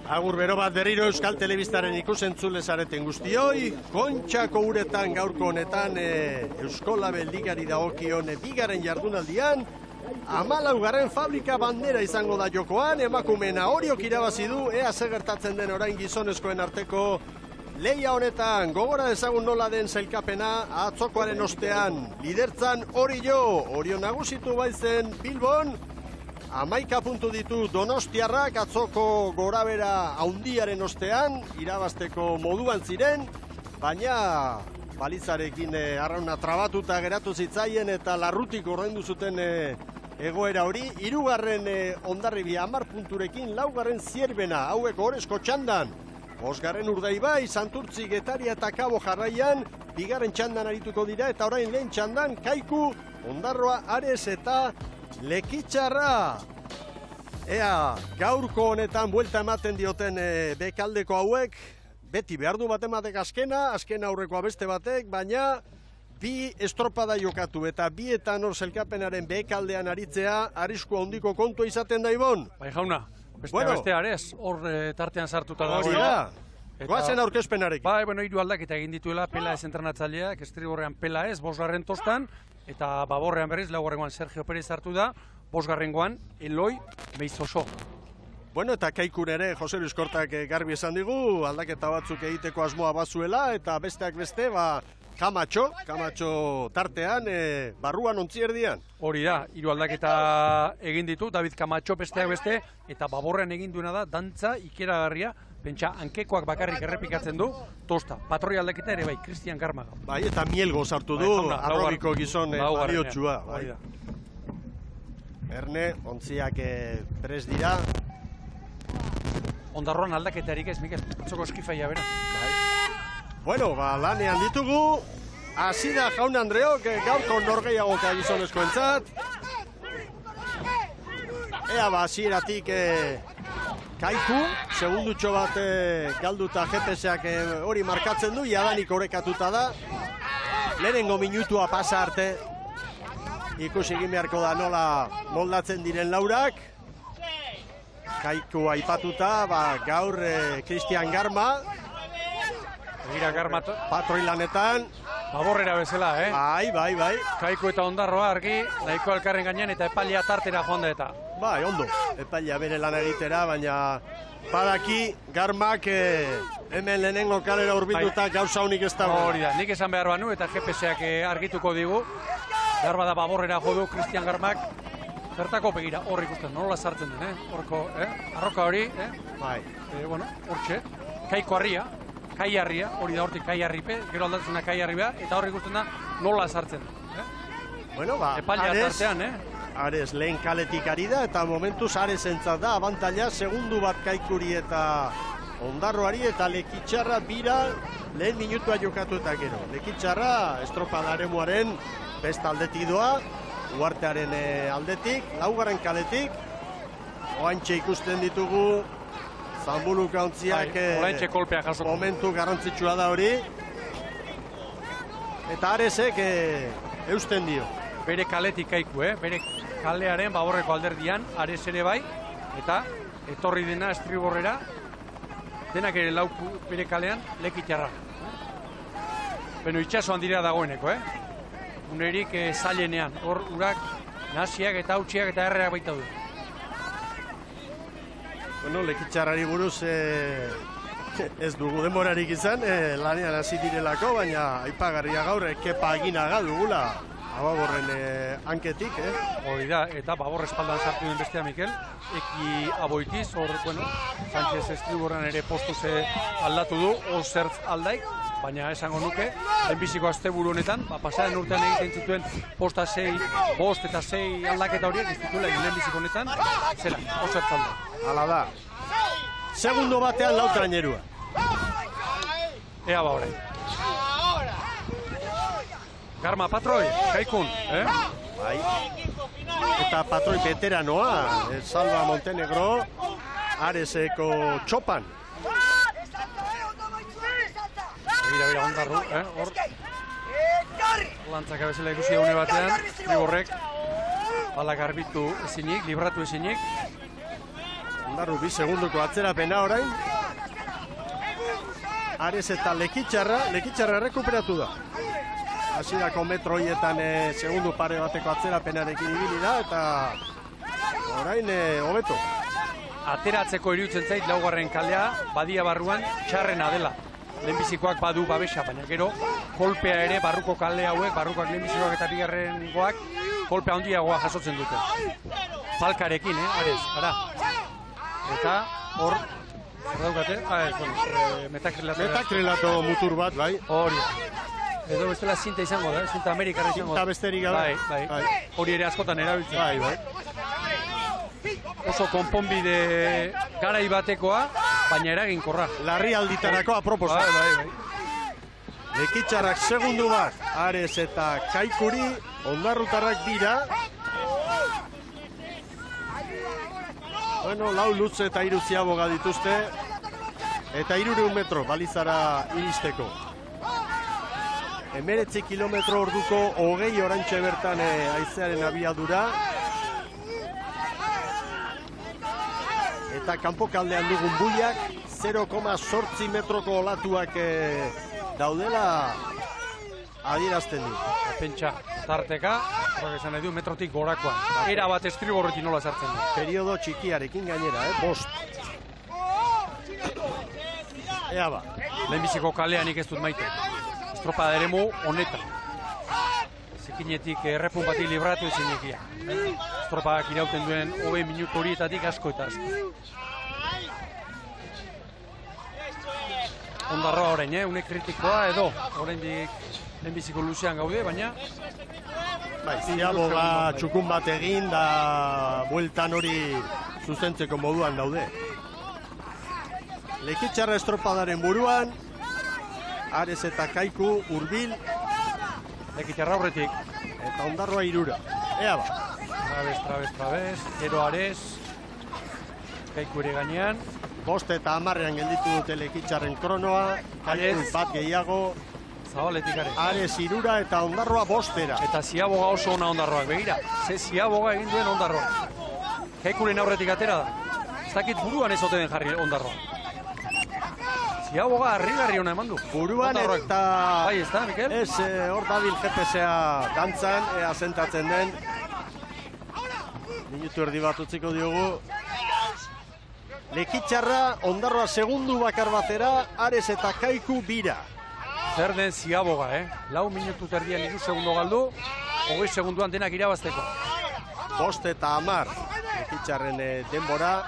Agur bero bat berriro Euskal Telebistaren ikusentzule zareten guztioi, Kontxako uretan gaurko honetan Euskola Ligari dagokion bigaren jardunaldian, 14. fabrika bandera izango da jokoan, emakumena horiok irabazi du, ea zer gertatzen den orain gizonezkoen arteko leia honetan. Gogora ezagun nola den sailkapena, atzokoaren ostean lidertzan Orio nagusitu baitzen Bilbon, 11 puntu ditu Donostiarrak, atzoko gorabera haundiaren ostean, irabazteko moduan ziren, baina balitzarekin arrauna trabatuta geratu zitzaien eta larrutik ordaindu zuten egoera hori. 3. Hondarribia 10 punturekin, 4. Zierbena, hauek Oresko txandan, 5. Urdaibai, Santurtzi, Getaria eta Kabo jarraian, 2. txandan arituko dira eta orain lehen txandan Kaiku, Ondarroa, Ares eta Lekitxarra. Ea, gaurko honetan buelta ematen dioten bekaldeko hauek, beti behar du batematek azkena aurrekoa beste batek, baina bi estropada jokatu eta bietan hor zelkapenaren bekaldean aritzea arrisku handiko kontua izaten da, Ibon. Bai, jauna, beste Ares, hor tartean sartuta dago. Goazen aurkezpenarekin. Bai, hiru aldaketa egin dituela, Pela ez entrenatzaileak, Estriborrean Pela ez, 5. tostan, eta Baborrean berriz, 4. Sergio Perez hartu da, 5. Eloi Meizoso. Eta Kaikun ere, Jose Luis Kortak garbi esan digu, aldaketa batzuk egiteko asmoa bazuela, eta besteak beste, Kamatxo tartean, barruan ontzi erdian. Hori da, 3 aldaketa egin ditu, David Kamatxo besteak beste, eta Baborrean egin duena da, dantza ikeragarria, pentsa, hankekoak bakarrik errepikatzen du, tosta. Patroi aldaketa ere bai, Cristian Garmaga. Bai, eta Mielgo sartu du, arrobiko gizon bariotxua. Erne, ontziak prest dira. Ondarroan aldaketarik ez, Mikel, atzoko eskifaia bera. Lanean ditugu, hasi da Jaun Andreok, gaurko norgeiagoka gizonezkoentzat. Ea hasieratik Kaiku, segundutxo bat galduta GPS-ak hori markatzen du, jadanik orekatuta da. Lehenengo minutua pasa arte, ikusi egin beharko da nola moldatzen diren laurak. Kaiku aipatuta, gaur Cristian Garma, patroi lanetan. Baborrera bezala, Bai. Kaiku eta Ondarroa argi, nahiko elkarren gainean eta epailea tartera joan da eta. Bai, ondo, epailea bere lan egitera, baina badaki Garmak hemen lehenengo kalera urbilduta gauza honik ez dago. Hori da, nik esan behar banu eta GPS-ak argituko digu. Garba da Baborrera jodu Cristian Garmak. Bertako begira, hor ikusten, nola sartzen den, horko, arroka hori, Bai. Hortxe, Kaiko harria, Kai harria, hori da hortik Kai harripe, gero aldatzen da Kai harribea, eta hor ikusten da nola sartzen den. Epailea tartean, Ares lehen kaletik ari da, eta momentuz Ares entzat da, abantaila, segundu bat Kaikuri eta Ondarroari, eta Lekitxarra bira lehen minutua jokatu eta gero. Lekitxarra estropadaremu besta aldetik doa, Uartearen aldetik, 4. kaletik, oantxe ikusten ditugu, Zanbuluka ontziak momentu garrantzitsua da hori, eta Aresek eusten dio. Bere kaletik Kaiku, bere kalearen Baborreko alderdian, Ares ere bai, eta etorri dena Estriborrera, denak ere lauku bere kalean Lekitxarra. Itxasoan dira dagoeneko, unerik zailenean, hor urak nasiak eta hautsiak eta erreak baita du. Lekitxarrari buruz ez dugu demorarik izan, lanean hasi direlako, baina aipagarria gaur Kepa Aginaga dugula Baborren hanketik. Hori da, eta Babor espaldan sartu den bestea, Mikel, Eki Aboitiz, hor, Sánchez Estriborran ere postuz aldatu du, hor zertz aldaik, baina esango nuke, lehenbiziko asteburu honetan, pasaren urtean egiten zituen posta 6, 5 eta 6 aldaketa horiek, ez dituela lehenbiziko honetan, zela, zertz aldaik. Hala da. Segundo batean lau trainerua. Ea Baborren. Garma patroi, Kaikun, Bai. Eta patroi veteranoa, Salva Montenegro, Areseko txopan. Begira, Ondarru, hor. Lantzak abezela ikusi daune batean, Liborrek, bala garbitu ezinik, libratu ezinik. Ondarru 2 segunduko atzerapena orain. Ares eta Lekitxarra rekuperatu da. Hasierako metro hoietan segundu pare bateko atzerapenarekin ibili da eta orain hobeto. Ateratzeko iruditzen zait laugarren kalea badia barruan txarrena dela. Lehenbizikoak badu babesa, baina gero kolpea ere barruko kale hauek, barrukoak lehenbizikoak eta bigarrengoak kolpea handiagoa jasotzen dute. Falkarekin, Ares, ara. Eta hor, daukate, metakrilato mutur bat, bai. Hori. Edo bestela zinta izango da, zinta amerikarra izango da. Zinta besterik gabe. Bai. Hori ere askotan erabiltzen. Bai. Oso konponbide garai batekoa, baina eraginkorra. Larrialditarako aproposa. Bai. Lekitxarrak segundu bat, Ares eta Kaikuri, ondarrutarrak dira. Bueno, 4 luze eta 3 ziaboga dituzte, eta 300 metro balizara iristeko. 19 kilometro orduko 20 orantxe bertan haizearen abiadura. Eta kanpokaldean dugun buiak 0,8 metroko olatuak daudela adierazten du. Pentsa, tarteka, esan nahi du, metrotik gorakoa. Era bat estriborretik nola sartzen du. Periodo txikiarekin gainera, 5. Ea ba. Lehenbiziko kalean ez dut maite. Estropada eremu honetan. Zikinetik errepun bati libratu ezin egia. Estropadak irauten duen 20 minutu horietatik asko eta asko. Ondarroa orain, une kritikoa edo, oraindik lehenbiziko luzean gaude, baina... Ziaboga txukun bat egin da bueltan hori zuzentzeko moduan daude. Lekitxarra estropadaren buruan, Ares eta Kaiku hurbil. Lekitxarra horretik. Eta Ondarroa 3. Ea ba. Trabez, gero Ares, Kaiku ere gainean. 5 eta 10ean gelditu dute Lekitxarren kronoa, Kaiku bat gehiago. Zabaletik Ares. Ares 3 eta Ondarroa 5. Eta ziaboga oso ona Ondarroak, begira. Ze ziaboga egin duen Ondarroa. Kaikuren aurretik atera da. Ez dakit buruan ez ote den jarri Ondarroa. Ziaboga harri ona eman du. Buruan eta... Bai, ez da, Mikel? Ez, hor dabil GPS-a dantzan, asentatzen den. Minutu erdi bat utziko diogu. Lekitxarra, Ondarroa segundu bakar batera, Ares eta Kaiku bira. Zer den ziaboga, 4 minutu terdian 3 segundo galdu, 20 segunduan denak irabazteko. 5 eta 10, Lekitxarren denbora,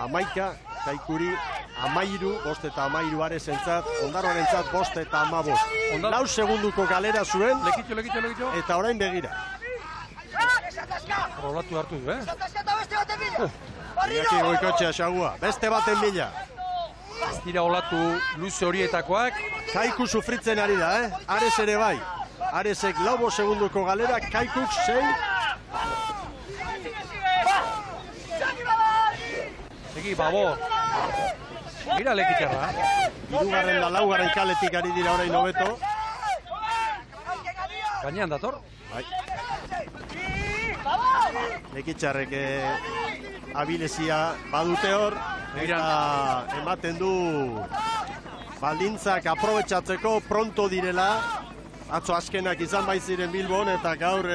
11, Kaikuri, 13, 5 eta 13 Aresentzat, Ondarroaren zat 5 eta 15. 4 segunduko galera zuen, Lekitxo. Eta orain begira. Rolatu hartu du, Iñaki Goikotxea xagua, beste baten bila. Ez dira olatu luze horietakoak. Kaiku sufritzen ari da, Ares ere bai. Aresek 4 segunduko galera, Kaikuk 6. Segi, babo. Gira Lekitxarra. 3. da 4. kaletik ari dira orain hobeto. Gainean dator. Bai. Lekitxarrek abilezia badute hor, eta ematen du baldintzak aprobetxatzeko pronto direla. Atzo azkenak izan baiziren Bilbon eta gaur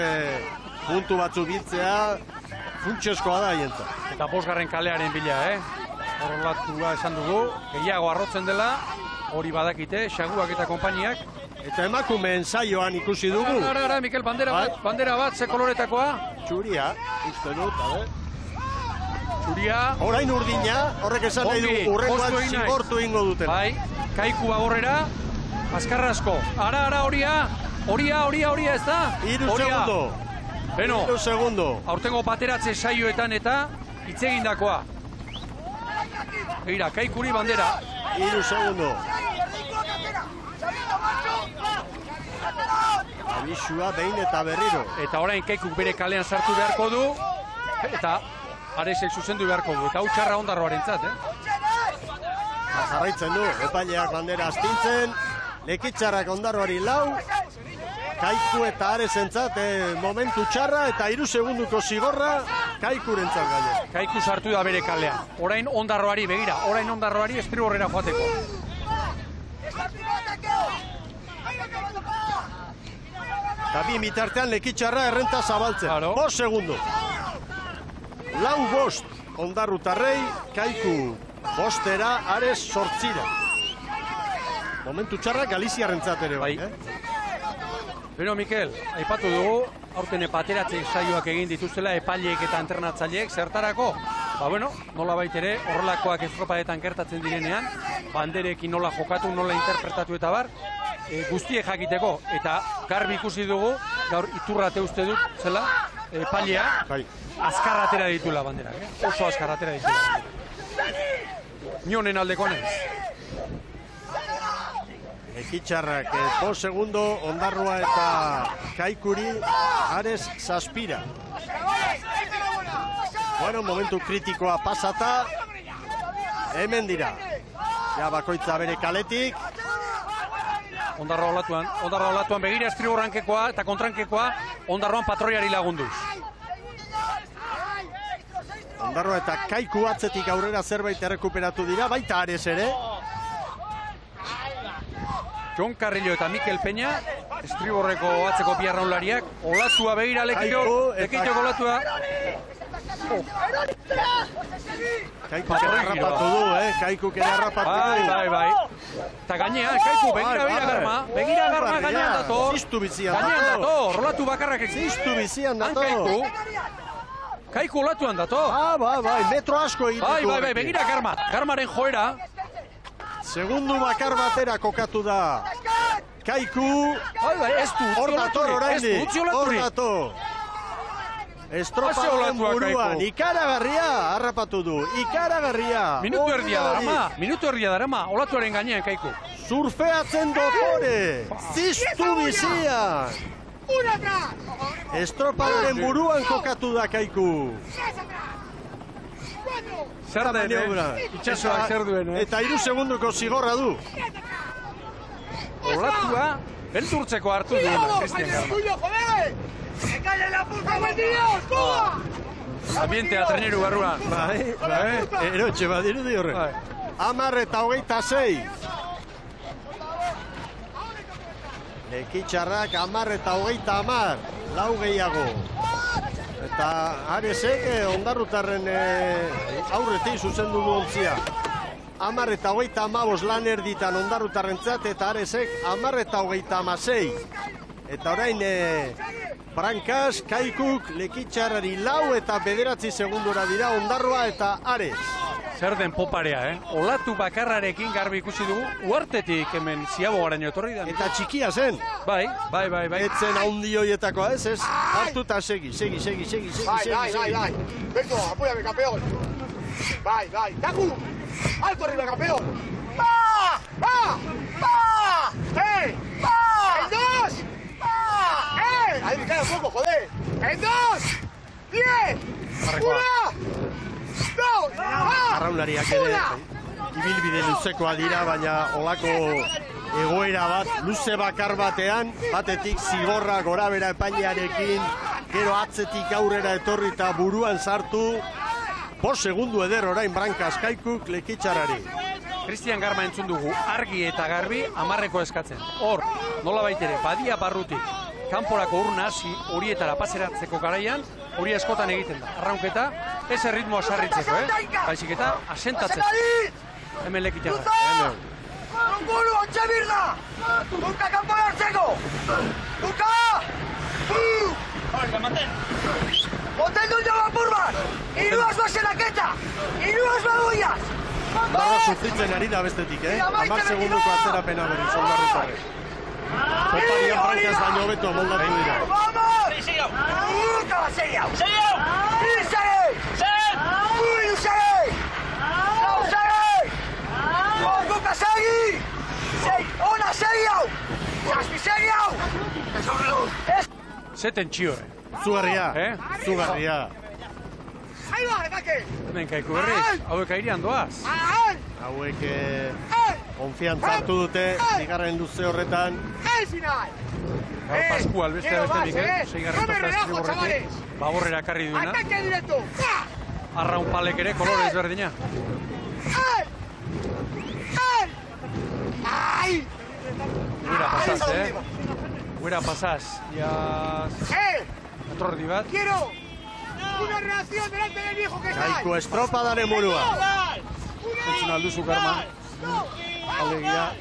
puntu batzu biltzea funtsezkoa da hientza. Eta 5. kalearen bila, Horrelatua esan dugu, gehiago arrotzen dela, hori badakite, xaguak eta konpainiak. Eta emakumeen saioan ikusi dugu. Ara, Mikel, bandera bat, ze koloretakoa? Txuria, uste dut, Txuria. Orain urdina, horrek esan nahi du urrengoan zigortu ingo dutela. Bai, Kaiku bagorrera, azkarra asko. Ara, horia, ez da? 3 segundo. Beno, 3 segundo. Aurtengo bateratze saioetan eta hitzegindakoa. Egira, Kaikuri bandera. 3 segundo. Abisua behin eta berriro. Eta orain Kaikuk bere kalean sartu beharko du. Eta Aresek zuzendu beharko du. Eta hau txarra Ondarroaren zat, Jarraitzen du, epaileak bandera astintzen. Lekitxarrak Ondarroari 4. Kaiku eta Aresentzat momentu txarra eta 3 segunduko zigorra Kaikurentzat gaine. Kaiku sartu da bere kalean. Orain Ondarroari, begira, orain Ondarroari estriborrera joateko. Eta bi bitartean Lekitxarra errenta zabaltzen. Claro. 5 segundu. 4-5 Ondarrutarrei, Kaiku 5 Ares 8. Momentu txarra Galiziarrentzat ere bai. Beno, Mikel, aipatu dugu, aurten epateratzen saioak egin dituztela epaileek eta entrenatzaileek zertarako. Nola baitere, horrelakoak estropadetan gertatzen direnean, banderekin nola jokatu, nola interpretatu eta bar, guztiek jakiteko. Eta garbi ikusi dugu, gaur Iturrate uste dut, zela, epailea, azkar atera ditula banderak, oso azkar atera ditula banderak. Nionen aldeko nez. Lekitxarrak 5 segundo, Ondarroa eta Kaikuri, Ares 7. Momentu kritikoa pasata, hemen dira. Ja bakoitza bere kaletik. Ondarroa olatuan begira estriborrankekoa eta kontrankekoa Ondarroan patroiari lagunduz. Ondarroa eta Kaiku atzetik aurrera zerbait errekuperatu dira, baita Ares ere. Jon Carrillo eta Mikel Peña, estriborreko atzeko biarraunlariak, olatua begira Lekitxok olatua. Kaiku ere harrapatu du, Kaiku ere harrapatu du. Bai. Eta gainean, Kaiku, begira garma gainean dator. Ziztu bizian gainean dator, olatu bakarrak ziztu bizian dator. Kaiku olatuan dator. Bai, metro asko egituko. Bai, begira garmaren joera. Segundu bakar batera kokatu da. Kaiku, ez du, hor dator oraindik, hor dator. Estroparen buruan, ikaragarria harrapatu du, ikaragarria. Minutu erdia darama, olatuaren gainean Kaiku. Surfeatzen dotore, ziztu bizian. Estroparen buruan kokatu da Kaiku. Zer den, itxasoak zer duen, Eta 3 segunduko zigorra du. Olatua, belturtzeko hartu duena, Cristian Garma. Ambientea treneru barruan. Erotxe badiru di horre. 10 eta 26. Lekitxarrak 10 eta 30, 4 gehiago. Eta Aresek Ondarrutarren aurretik zuzendu du ontzia. 10 eta 35 lan erditan Ondarrutarrentzat eta Aresek 10 eta 36. Eta orain Brankaz, Kaikuk, Lekitxarrari 4 eta 9 segundura dira Ondarroa eta Ares. Zer den poparea, Olatu bakarrarekin garbi ikusi dugu, uartetik hemen Ziabogaraino etorri da. Eta txikia zen. Bai. Etzen haundi hoietakoa ez, hartuta segi. Bai. Vengo, apóyame, campeón. Bai. Taku, alto arriba, campeón. ¡Va! ¡En 2! Ahí me cae un poco, joder. ¡En 2! ¡10! ¡1! Arraunlariak ere ibilbide luzekoa dira, baina olako egoera bat, luze bakar batean, batetik zigorra gorabera epailearekin, gero atzetik aurrera etorri eta buruan sartu, 5 segundu eder orain Brankaz Kaikuk Lekitxarrari. Cristian Garma entzun dugu, argi eta garbi 10 eskatzen. Hor, nola baitere, badia barrutik, kanporako ur nahasi horietara paseratzeko garaian, hori askotan egiten da. Arraunketa, ez erritmoa sarritzeko, baizik eta asentatzen. Hemen Lekitxarra. ¡Buru, ontsa birda! ¡Duka kanpora hartzeko! ¡Duka! ¡Moten dut jo lapur bat! ¡Iruaz basenaketa! ¡Iruaz baduiaz! Ondarra sufritzen ari da bestetik, 10 segunduko atzerapena berriz Ondarrutarrek. Poparian Brankaz baino hobeto moldatu dira. ¡Vamos! ¡Duka bat segi hau! ¡Segi hau! ¡Duka segi! ¡Ona segi hau! ¡Zazpi segi hau! Zeten txio, Zugarria. Ahí va, Ekake! Hemen Kaiku berriz, hauek airean doaz. Hauek Konfiantza hartu dute, bigarren luze horretan. ¡El final! Gaur Pascual beste Mikel, 6. toka estriborretik, baborrera ekarri duena. ¡Ataque directo! Arraun palek ere kolore ezberdina. ¡Ay! Guera pasaz, Guera pasaz. Atordi bat. ¡Quiero una reacción delante del viejo que está! Kaiku estropadaren burua. Entzun alduzu, Karma. Alegia,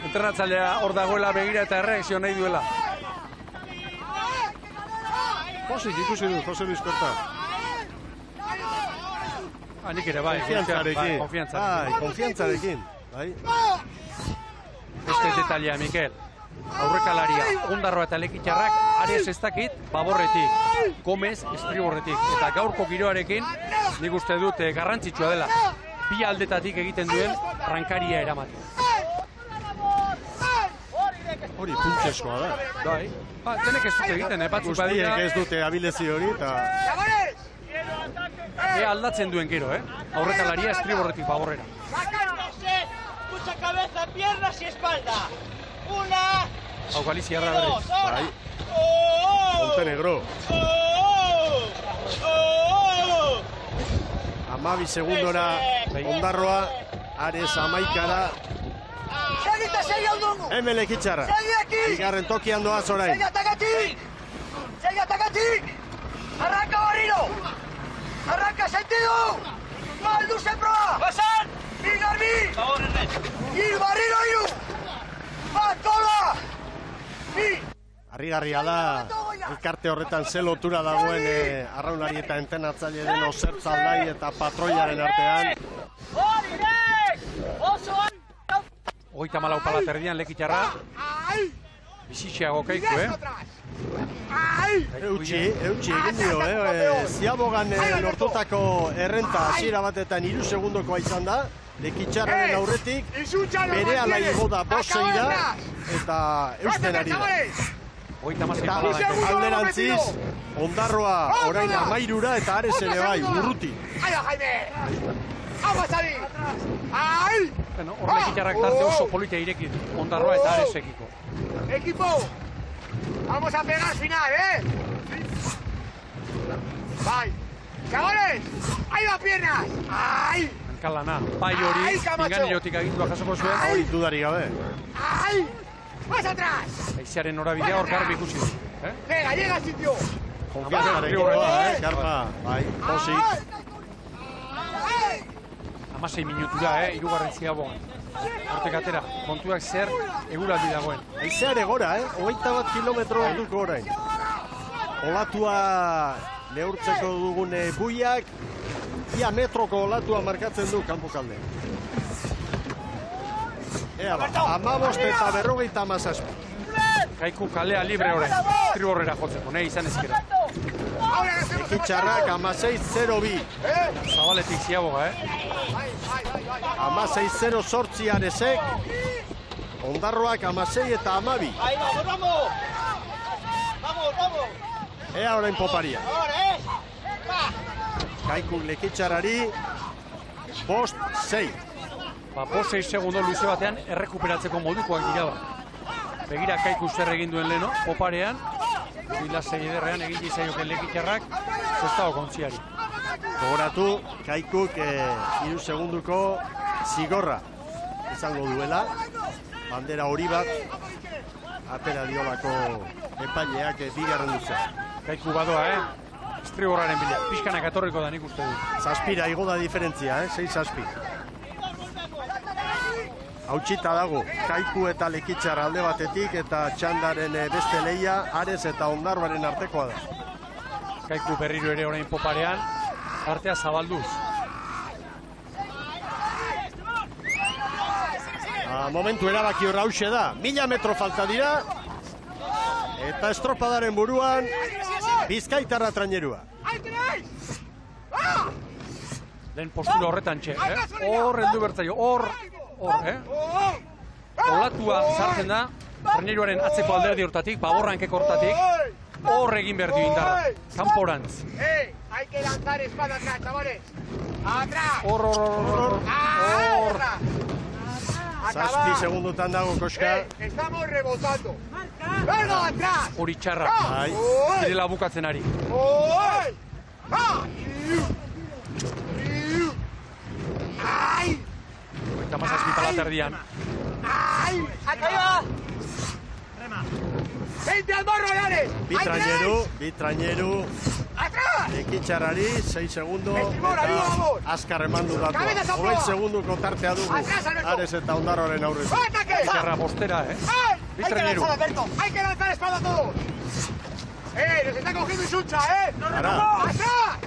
entrenatzailea hor dagoela begira eta erreakzio nahi duela. Josik ikusi du, Jose Luis Korta. Nik ere, bai, konfiantzarekin. Beste detalia, Mikel. Aurrekalaria, Ondarroa eta Lekitxarrak, Ares ez dakit, Baborretik, Gomez, Estriborretik. Eta gaurko giroarekin, nik uste dut garrantzitsua dela. Bi aldetatik egiten duen rankaria eramaten. Hori puntzeskoa da. Bai. Denek ez dute egiten, batzuk badira. Guztiek ez dute abilezi hori eta... Aldatzen duen gero, Aurrekalaria Estriborretik Baborrera. Mucha cabeza, piernas y espalda. Una. Hau Galizia erra berriz. Bai. Montenegro. 12 segundora Ondarroa, Ares 11-ara. Segi aldungu! Hemen Lekitxarra. Segi aquí! Bigarren tokian doaz orain. Segi atakatik! Segi atakatik! Arranka barriro! Arranka sentido! Maldu se proa! ¡Pasan! Igarbi! Favor, Ernest. Ir barriro iru! Bat tola! Bi! Harrigarria da, elkarte horretan ze lotura dagoen arraunari eta entenatzaile den Osertzaldai eta Patroiaren artean. Hogeita malau palaterdian Lekitxarra. Bizitxeago Kaiku, Eutxi egin dio, Ziabogan lortutako errenta hasiera batetan 3 segundokoa izan da. Lekitxarraren aurretik, bere ala igo da 5-6-ra eta eusten ari da. Eta alderantziz, Ondarroa orain 13-ra eta Ares ere bai, urruti. ¡Aia, Jaime! ¡Vamos a salir! ¡Ay! Hor Lekitxarrak tarte oso politia irekit, Ondarroa eta Aresekiko. ¡Equipo! ¡Vamos a pegar al final, ¡Bai! ¡Chavales! ¡Ahí va piernas! ¡Ay! Hankalana, bai hori, inganilotik agintua jasoko zuen. Hori dudari gabe. ¡Ay! ¡Más atrás! Aizearen norabidea hor garbi ikusi du. ¡Venga, llega al sitio! Konfiantzarekin doa, Karpa, bai, Josik. 16 minutura, hirugarren Ziabogan. Hortek atera, kontuak zer eguraldi dagoen. Aizeare gora, 21 kilometro orduko orain. Olatua neurtzeko dugun buiak, ia metroko olatua markatzen du kanpokalde. Ea ba, 15 eta 57. Kaiku kalea libre horrein, Estriborrera jotzeko, nahi izan ezkera. Lekitxarrak 16-0-2. Zabaletik Ziaboga, 16-0-8 Aresek. Ondarroak 16 eta 12. Ahí vamos, vamos. Vamos. Ea orain poparia. Ahora, Kaiku Lekitxarrari 5-6. 6 segundo luze batean errekuperatzeko modukoak dira ba. Begira Kaiku zer egin duen leno, poparean, bilasei ederrean egin dizaioken Lekitxarrak, zestago kontziari. Gogoratu, Kaikuk 3 segunduko zigorra izango duela. Bandera hori bat, atera diolako epaileak bigarren luze. Kaiku badoa, Estriborraren bila, pixkanak atorriko da nik uste du. Zazpira igo da diferentzia, 6-6. Hautsita dago, Kaiku eta Lekitxarra alde batetik eta txandaren beste lehia, Ares eta Ondarroaren artekoa da. Kaiku berriro ere orain poparean, artea zabalduz. Momentu erabaki horra hause da, 1000 metro falta dira, eta estropadaren buruan, Bizkaitarra trainerua. Lehen postura horretan txe, hor heldu bertzaio, hor, Olatua sartzen da, traineruaren atzeko alderdi hortatik, Baborrankeko hortatik, hor egin behar dio indarra, kanporantz. Hay que lanzar espada atrás, chavales. Atrás. Hor. Zazpi segundutan dago koska. Estamos rebotando. ¡Venga, atrás! Hori txarra. Bai. Direla bukatzen ari. ¡Oy! ¡Ah! ¡Ay! Eta mazazpi palaterdian. ¡Ay! ¡Acá va! ¡Vente al morro, Lares! Bitraineru. ¡Atrás! Ekitxarrari, 6 segundo. Estribor, ayuda, vamos. Azkar emandu datua. Cabezas a 20 proa. segunduko tartea dugu. Atrás, Alberto. Ares eta Ondarroaren aurretik. ¡Ataque! Txarra postera, ¡Ay! Bitraineru. ¡Hay que lanzar espada a todos! ¡Nos está cogiendo Isuncha, ¡No Ara. renovamos! ¡Atrás!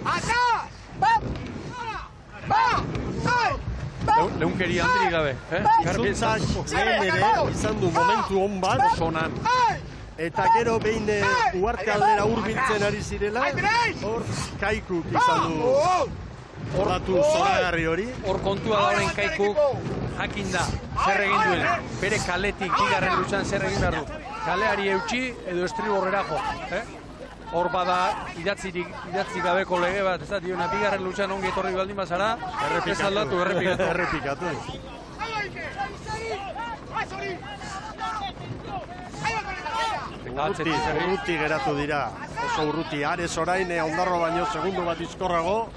¡Atrás! ¡Va! ¡Va! ¡Ay! Leunkeri handirik gabe, Zuntzak lehen ere izan du momentu hon bat. Sonan. ¡Ay! Eta gero behin uarte aldera hurbiltzen ari zirela, hor Kaikuk izan du horratu zoragarri hori. Hor kontua da horren Kaikuk jakinda zer egin duen. Bere kaletik bigarren lutsan zer egin behar du. Kaleari eutxi edo estriborrera jo. Hor bada idatzi gabeko lege bat, ez da, diona, bigarren lutsan ongi etorri baldin bazara, ez aldatu, Errepikatu. Urruti geratu dira, oso urruti. Ares orain, Ondarro baino segundu bat izkorrago.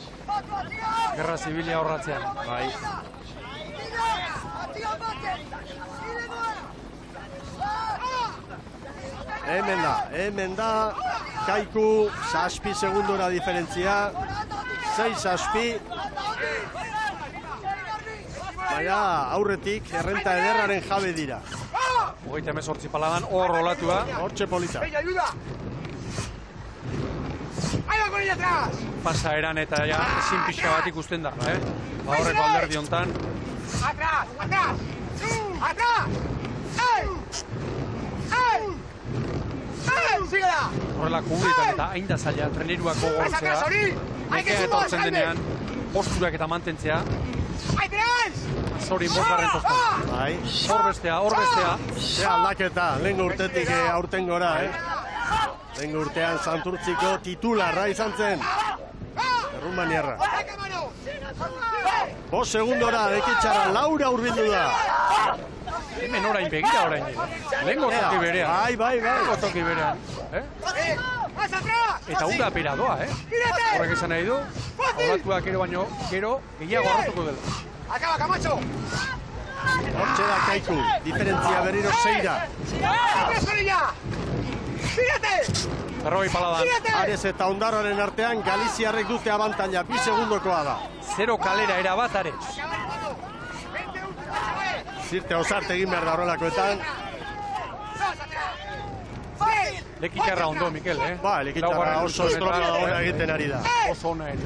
Gerra zibilia horratzean. Bai. Hemen da, Kaiku, 6 segundora diferentzia, 6-6. Baina aurretik errenta ederraren jabe dira. 38 paladan hor rolatua. Hortxe polita. ¡Venga, ayuda! ¡Ahí va con ella atrás! Pasa eran eta ja ezin pixka bat ikusten da, Aurreko alderdi hontan. ¡Atrás! ¡Atrás! ¡Atrás! ¡Ey! ¡Ey! ¡Ey! ¡Síguela! Horrela kubritan eta hain da zaila treneruak gogortzea. Nekea etortzen denean, posturak eta mantentzea. ¡Ahí tenéis! Zori bosgarren postan. Bai. Hor bestea. Ze aldaketa, lehengo urtetik aurten gora, Lehengo urtean Santurtziko titularra izan zen. Errumaniarra. 5 segundora, Ekitxarra, Laura urbildu da. Hemen orain begira orain. Lehengo toki berean. Bai. Lehengo toki berean. ¡Más atrás! Eta ura pera doa, Horrek esan nahi du, horratuak ero baino, gero, gehiago horretuko dela. ¡Acaba, Camacho! Hortxe da Kaiku, diferentzia berriro 6-ra. ¡Atrás con ella! ¡Fíjate! Berrogei paladan. Ares eta Ondarroaren artean Galiziarrek dute abantaila, 2 segundokoa da. 0 kalera erabat Ares. Zirte osarte egin behar da horrelakoetan. Lekitxarra ondo, Mikel, Ba, Lekitxarra oso estropa ona egiten ari da. Oso ona ere.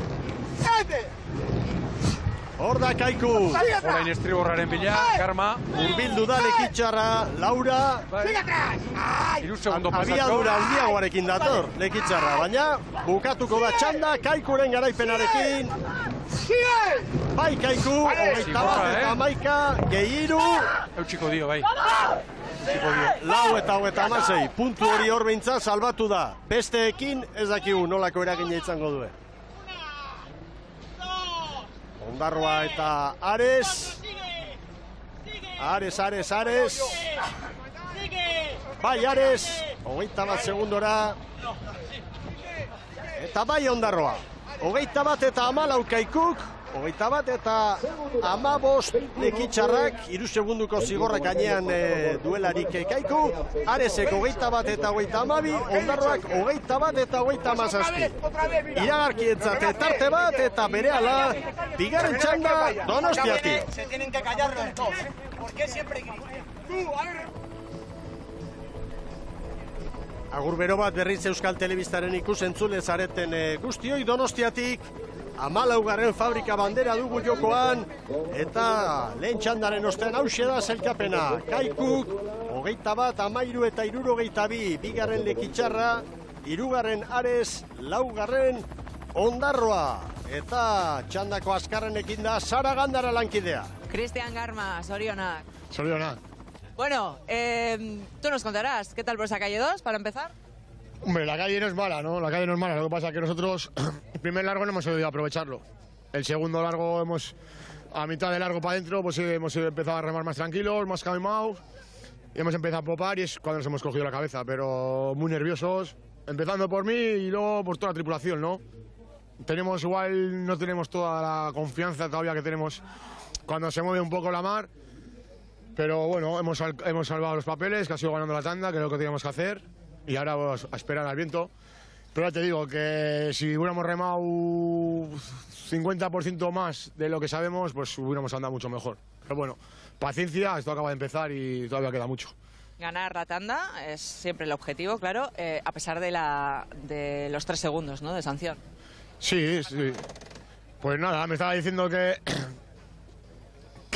Hor da Kaiku. Orain estriborraren bila, Karma. Urbildu da Lekitxarra, Laura. Hiru segundo pasatxo. Abiadura handiagoarekin dator Lekitxarra, baina bukatuko da txanda Kaikuren garaipenarekin. Bai Kaiku, 21 gehiru. Eutxiko dio, bai. 4 eta 26, puntu hori hor behintzat salbatu da. Besteekin ez dakigu nolako eragina izango duen. Ondarroa eta Ares. Ares. Bai Ares, 21 segundora. Eta bai Ondarroa. 21 eta 14 Kaikuk. 21 eta 15 Lekitxarrak, 3 segunduko zigorrak gainean duelarik Kaiku. Aresek 21 eta 22, Ondarroak 21 eta 27. Iragarkientzat tarte bat eta berehala bigarren txanda Donostiatik. Se tienen que callar los dos. ¿Por qué siempre gritan? Agur bero bat berriz Euskal Telebistaren ikusentzule zareten guztioi Donostiatik. 14. fabrika bandera dugu jokoan, eta lehen txandaren ostean hause da zelkapena. Kaikuk, 21, 13 eta 62, bigarren Lekitxarra, 3. Ares, 4. Ondarroa. Eta txandako azkarrenekin da Sara Gandara lankidea. Cristian Garma, sorionak. Sorionak. Bueno, tú nos contarás, ¿qué tal por esa calle 2 para empezar? Hombre, la calle no es mala, ¿no? La calle no es mala. Lo que pasa es que nosotros, el primer largo no hemos sabido aprovecharlo. El segundo largo a mitad de largo para adentro, pues hemos empezado a remar más tranquilos, más calmados. Y hemos empezado a popar y es cuando nos hemos cogido la cabeza, pero muy nerviosos. Empezando por mí y luego por toda la tripulación, ¿no? No tenemos toda la confianza todavía que tenemos cuando se mueve un poco la mar. Pero bueno, hemos salvado los papeles, que ha sido ganando la tanda, que es lo que teníamos que hacer. Y ahora vamos a esperar al viento. Pero ya te digo que si hubiéramos remado 50% más de lo que sabemos, pues hubiéramos andado mucho mejor. Pero bueno, paciencia, esto acaba de empezar y todavía queda mucho. Ganar la tanda es siempre el objetivo, claro, a pesar de los 3 segundos, ¿no?, de sanción. Sí. Pues nada, me estaba diciendo que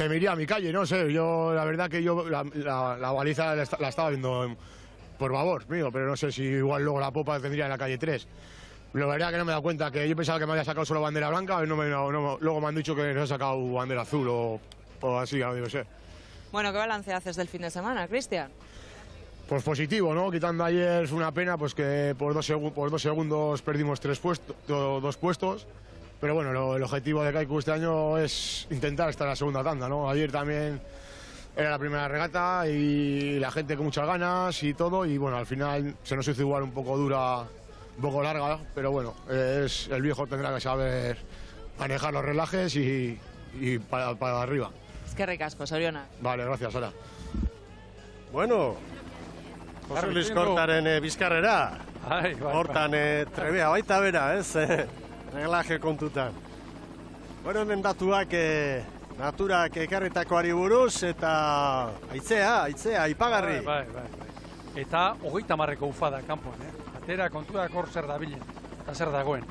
me iría a mi calle, no sé. Yo, la verdad que la baliza la estaba viendo por favor mío, pero no sé si igual luego la popa tendría en la calle 3. La verdad que no me he dado cuenta, que yo pensaba que me había sacado solo bandera blanca, luego me han dicho que nos ha sacado bandera azul o así, no sé. Bueno, ¿qué balance haces del fin de semana, Cristian? Pues positivo, ¿no? Quitando ayer fue una pena, pues que por dos segundos perdimos 2 puestos. Pero bueno, el objetivo de Kaiku este año es intentar estar en la segunda tanda, ¿no? Ayer también era la primera regata y la gente con muchas ganas y todo. Y bueno, al final se nos hizo igual un poco dura, un poco larga, pero bueno, el viejo tendrá que saber manejar los relajes y para arriba. Es que ricasco, Soriona. Vale, gracias, Sara. Bueno, Jose Luis Kortaren bizkarrera. Hortan trebea, baita bera, ez? Relaje kontutan. Bueno, hemen datuak naturak ekarritakoari buruz eta aitzea, ipagarri. Bai. Eta 30 ufada kanpoan, Atera kontuak hor zer dabilen, eta zer dagoen.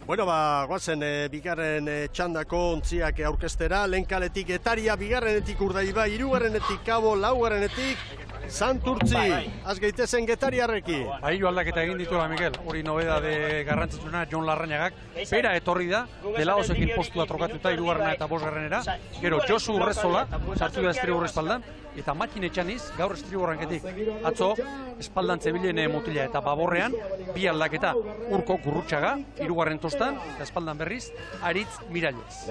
Bueno, guazen bigarren txandako ontziak aurkeztera, lehen kaletik Etaria, bigarrenetik Urdaibai, hirugarrenetik Kabo, laugarrenetik Santurtzi, az gaitezen Getariarrekin. Hiru aldaketa egin dituela, Mikel, hori nobedade garrantzitsuna, Jon Larrañagak, bera etorri da, Delaosekin postua trokatuta, hirugarrena eta bosgarrenera, gero Josu Urrezola, sartu da estribor espaldan, eta Makin Etxaniz, gaur estriborranketik. Atzo, espaldan zebilen mutila eta baborrean, bi aldaketa, Urko Gurrutxaga, hirugarren tostan, eta espaldan berriz, Aritz Miralles.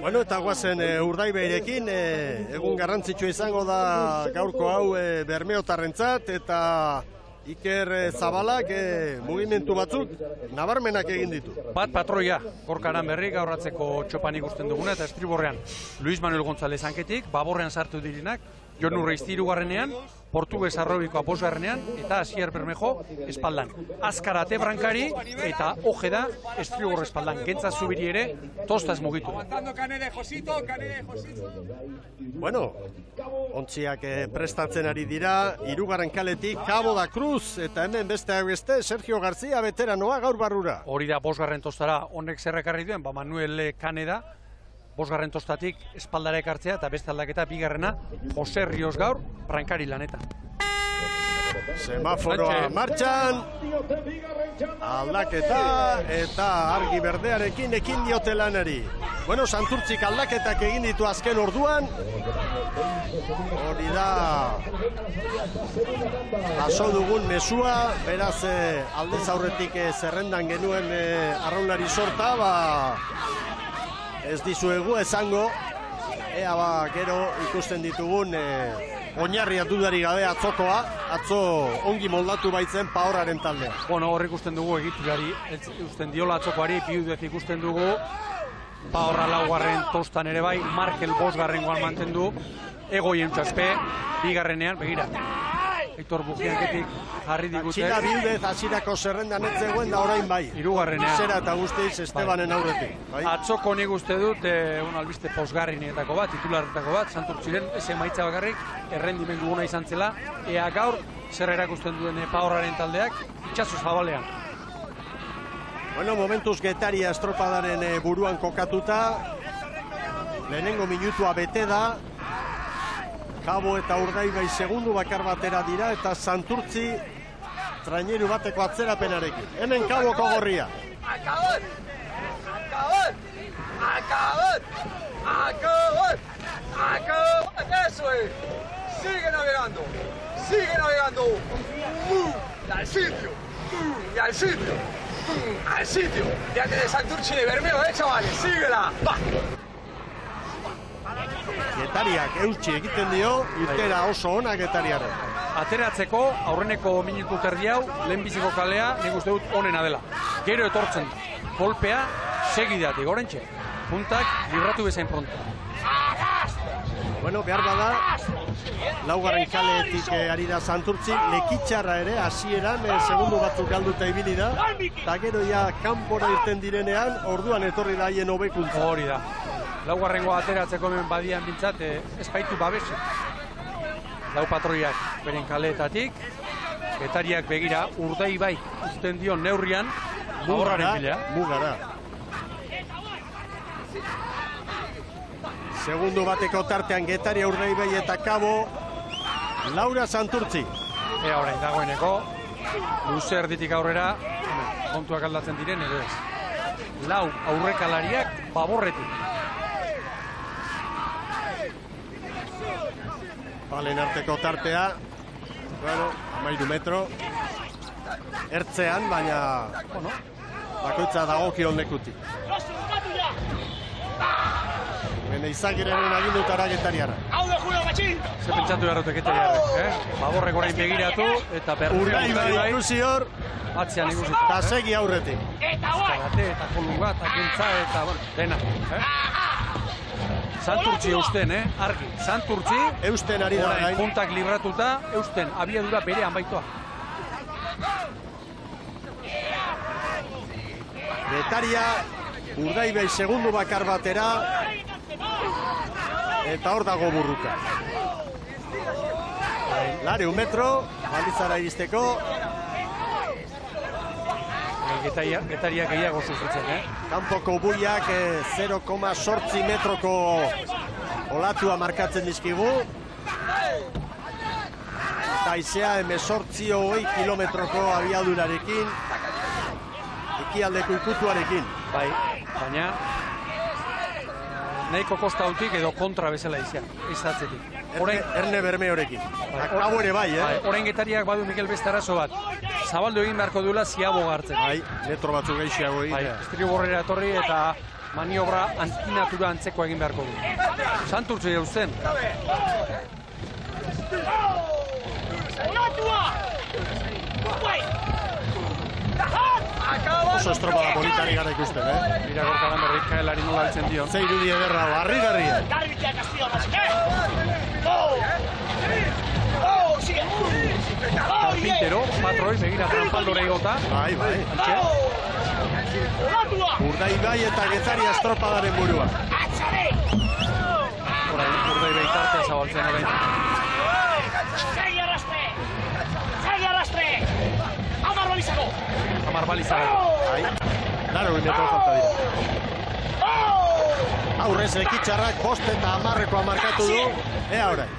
Bueno, eta guazen Urdaibairekin, egun garrantzitsua izango da gaurko hau Bermeotarrentzat, eta Iker Zabalak mugimendu batzuk nabarmenak egin ditu. Bat patroia, Gorkaran berri gaurratzeko txopan ikusten duguna, eta estriborrean Luis Manuel González hanketik, baborrean sartu dirinak, Jon Urreisti hirugarrenean, Portugues Arrobikoa bosgarrenean, eta Asier Bermejo espaldan. Azkarate brankari eta Ojeda estribor espaldan. Gentza Zubiri ere, tostaz mugitu. Bueno, ontziak prestatzen ari dira, hirugarren kaletik Cabo da Cruz, eta hemen besteak beste Sergio García veteranoa gaur barrura. Hori da bosgarren tostara, honek zerrekarri duen, Manuel Kaneda, bosgarren tostatik espaldara ekartzea, eta beste aldaketa bigarrena Jose Rios gaur, brankari laneta. Semaforoa martxan, aldaketa eta argi berdearekin ekin diote lanari. Bueno, Santurtzik aldaketak egin ditu azken orduan. Hori da jaso dugun mesua, beraz aldez aurretik zerrendan genuen arraunlari sorta, ez dizuegu esango, ea gero ikusten ditugun oinarria dudari gabe atzokoa, atzo ongi moldatu baitzen Pahorraren taldea. Bueno, hor ikusten dugu egiturari, ikusten diola atzokoari, biudez ikusten dugu, Pahorra laugarren tostan ere bai, Markel bosgarrengoan mantendu, Egoien txaspe, bigarrenean, begira. Aitor Bujianketik jarri digute. Txila bildez hasirako zerrendan ez zegoen da orain bai. Hirugarrenean. Zera eta guztiz Estebanen aurretik. Bai? Atzoko nik uste dut, albiste posgarrinetako bat, titularretako bat, Santurtziren, ez emaitza bakarrik, errendimendu guna izan zela, ea gaur, zer erakusten duen Pahorraren taldeak, itxaso zabalean. Bueno, momentuz Getaria estropadaren buruan kokatuta, lehenengo minutua bete da, Cabo eta Urdaibai segundu bakar batera dira, eta Santurtzi traineru bateko atzerapenarekin. Hemen Caboko gorria. ¡Acabot! ¡Eso es! ¡Sigue navegando! ¡Y al sitio! Al sitio. Ya tenés Santurtzi de Bermeo, chavales. Síguela. Va. Getariak eutxi egiten dio, irtera oso ona Getariaren. Ateratzeko aurreneko minutu terdi hau, lehenbiziko kalea, nik uste dut onena dela. Gero etortzen kolpea, segidatik, orentxe. Puntak libratu bezain pronto. Bueno, behar bada, laugarren kaleetik ari da Santurtzi, lekitxarra ere, hasieran segundu batzuk galduta ibili da, eta gero ja kanpora irten direnean, orduan etorri da haien hobekuntza. Hori da. Laugarrengoa ateratzeko hemen badian bintzat, ez baitu babesik. Lau patroiak beren kaleetatik, Getariak begira Urdaibai uzten dion neurrian, aurraren bila. Mugara. Segundu bateko tartean Getaria, Urdaibai eta Kabo, Laura Santurtzi. Ea orain dagoeneko, luze erditik aurrera, kontuak aldatzen diren edo ez. Lau aurrekalariak baborretik. Balen arteko tartea, bueno, 13 metro, ertzean, baina bakoitza dagokion lekutik. Bene Izagirren agindutara Getariarra. Ze pentsatu beharrotek Getariarrek, Baborrek orain begiratu, eta Urdaibai ikusi hor, atzean ikusita. eta segi aurretik. Bate, eta kolunga, eta kentza, eta dena. Santurtzi eusten, argi. Santurtzi, Eusten ari da orain gain. puntak libratuta, eusten abiadura berean baitoa. Getaria, Urdaibai segundu bakar batera, eta hor dago burruka. Lareun metro, balizara iristeko, Getariak gehiago sufritzen, kanpoko buiak 0,8 metroko olatua markatzen dizkigu. Eta izea 18-20 kilometroko abiadurarekin, ekialdeko ikutuarekin. Bai, baina nahiko kostautik edo kontra bezala izatzetik. Erne Bermeorekin. Akabo ere bai, Orain Getariak badu Mikel beste arazo bat. Zabaldu egin beharko duela ziaboga hartzen. Bai, metro batzuk gehiago egin. Bai, estriborrera etorri eta maniobra antinatura antzeko egin beharko du. Santurtzi eusten. Oso estropada politari gara ikusten, Mira gorkadan berrik kaelari nola altzen dio. Ze irudi ederra, harri-garria. Carpintero, patroi, begira trampaldora igota. Bai. Urdaibai eta Getaria estropadaren burua. Orain, Urdaibai tartea zabaltzen orain. Amar balizago. Bai, laro metro falta dira. Aurrez lekitxarrak 5 eta 10 markatu du, ea orain.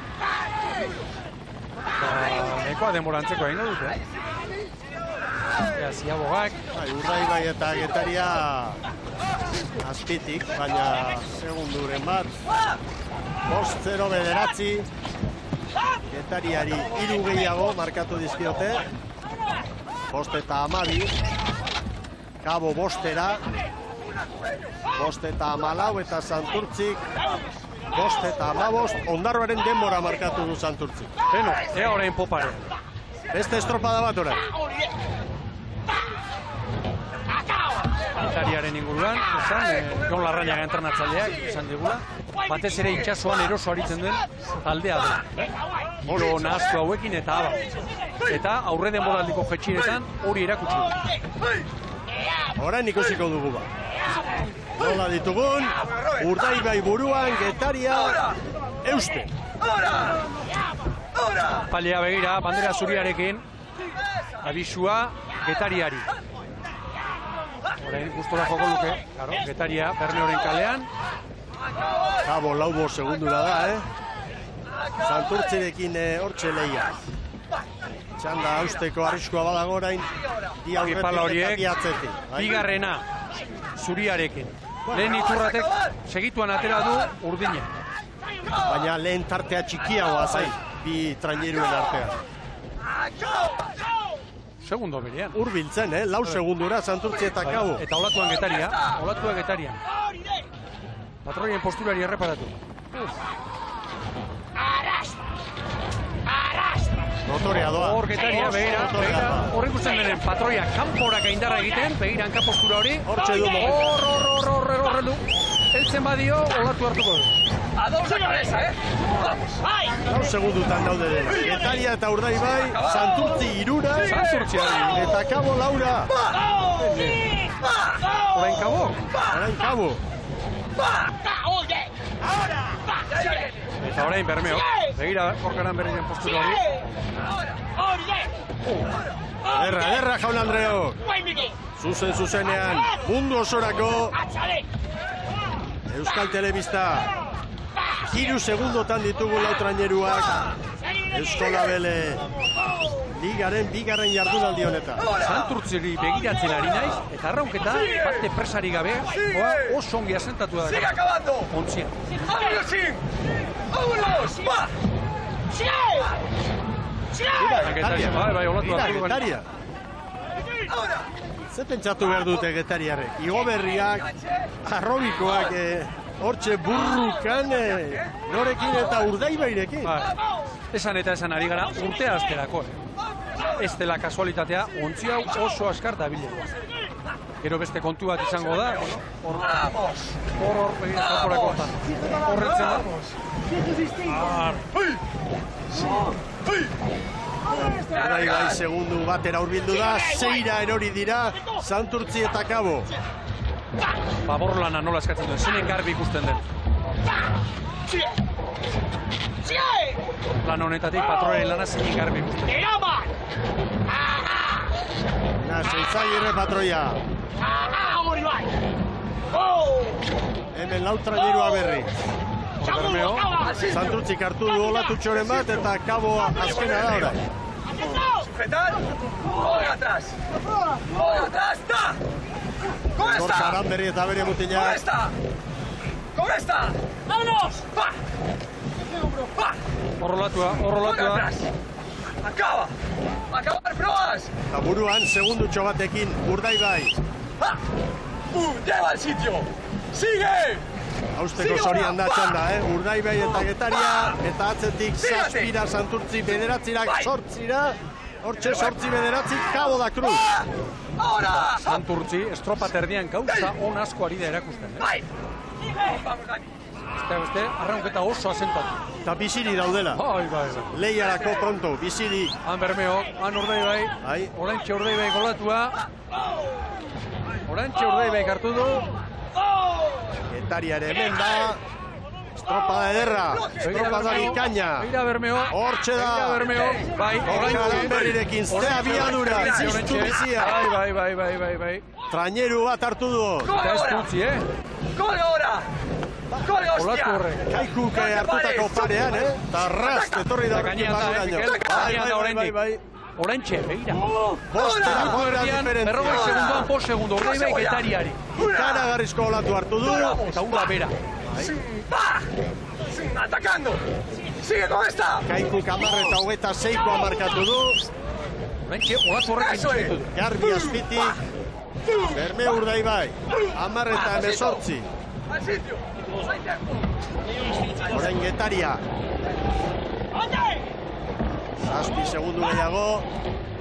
Nekoa denborantzeko egin dute. Ziabogak. Urdaibai eta Getaria azpitik, baina segunduren bat. 5-0 bederatzi. Getariari 3 gehiago markatu dizkiote. 5 eta 12. Kabo 5-era. 5 eta 14 eta Santurtzik 5 eta 15. Ondarroaren denbora markatu du Santurtzik. Beno, ea orain popare. Beste estropada bat orain. Getariaren inguruan, Jon Larrañaga entrenatzaileak esan digula, batez ere itsasoan eroso aritzen den taldea da. Giro nahaztu hauekin eta aba. Eta aurre denboraldiko jetxiretan hori erakutsi du. Orain ikusiko dugu ba. Nola ditugun, Urdaibai buruan, Getaria, euste. Palea begira, bandera zuriarekin, abisua Getariari. Orain gustora joko luke, claro, Getaria Bermeoren kalean. Kabo laubo segundura da, Santurtzirekin hortxe lehia. Txanda hausteko arriskua badago orain, bi aurretik eta bi atzetik. Bigarrena zuriarekin. Lehen iturratek segituan atera du urdina. Baina lehen tartea txikiagoa zain, bi traineruen artean. segundo berean. Urbiltzen, 4 segundura Santurtzi eta Kabo. Eta olatuan Getarian. Patroien posturari erreparatu. Notorea doa. Hor Getaria, begira, hor ikusten denen patroia kanporaka indarra egiten, begira hanka postura hori. Hortxe du momentu. Hor du. Eltzen badio, olatu hartuko du. A dos de cabeza, Vamos. 4 segundutan daude dena. Getaria eta Urdaibai, Santurtzi 3, Santurtziari. eta Kabo 4. Orain Kabo. Orain Kabo. Eta orain Bermeo. Begira, Korkaran berrien postura hori. Derra, jaun Andreo. Zuzenean, mundu osorako. Euskal Telebista. 3 segundotan ditugu lautraineruak. Euskola Bele. Ligaren 2. jardunaldi honetan. Santurtziri begiratzen ari naiz, eta arraunketa, bate presari gabe, oso ongi asentatu da. Sigue acabando. Ontzia. ¡Vámonos, Sim! ¡Vámonos! ¡Va! Bai, olatu Mira, hartu. Getaria. Ze pentsatu behar dute Getariarrek? Igoberriak, arrobikoak, hortxe burrukan, norekin eta Urdaibairekin. Esan ari gara urtea azterako. Ez dela kasualitatea, ontzi hau oso askarta bileko. Gero beste kontu bat izango da, hor begira kanporako hortan. Horretzen da. Urdaibai segundu batera hurbildu da, 6 erori dira, Santurtzi eta Kabo. Borlana nola eskatzen duen, zenen garbi ikusten den. Lan honetatik patroien lana zenen garbi ikusten den. Seitzaile patroia. Hemen lautrainerua berri. Bermeo. Santurtzik hartu du olatutxoren bat eta Kabo azkena da orain. Sujetar. Voy atrás. ¡Da! ¡Con esta! Korkaran berri eta bere mutila. ¡Con esta! ¡Vámonos! ¡Va! Horrolatua. ¡Acaba proas! Eta buruan segundutxo batekin Urdaibai. ¡Lleva al sitio! ¡Sigue! Hausteko zorian da txanda, Urdaibai eta Getaria, eta atzetik 7 Santurtzi, 9 8, hortxe 8 Kabo da Cruz. ¡Ahora! Santurtzi, estropa terdian gauza on asko ari da erakusten. ¡Vai! ¡Vamos, Dani! Beste, arraunketa oso asentatu. Eta biziri daudela. Bai. Lehiarako pronto, biziri. Han Bermeo, han Urdaibai. Bai. Oraintxe Urdaibai golatua. Oraintxe Urdaibai hartu du. Getariare hemen da. Estropa ederra. Estropa da bikaina. Begira Bermeo. Hortxe da. Begira Bermeo. Bai, Korkaran berrirekin, ze abiadura. Ziztu bizia. Bai. Traineru bat hartu du. Eta ez dutzi, ¡Gol ahora! ¡Gol, Olatu hostia! horrek. Kaikuk hartutako parean, eta rast, etorri da horrekin barruraino. Bai. Oraintxe, begira. Bostera, joera Berrogei diferentzia. segundoan, 5 segundu. Urdaibai Getariari. Ikaragarrizko olatu hartu du. Eta ura bera. ¡Va! ¡Atacando! ¡Sigue con esta! Kaikuk 10 markatu du. Oraintxe, olatu horrek entzutu du. Garbi azpiti. Bermeo Urdaibai. 10 ¡Al sitio! ¡Hay tiempo! Orain Getaria. 7 segundu gehiago.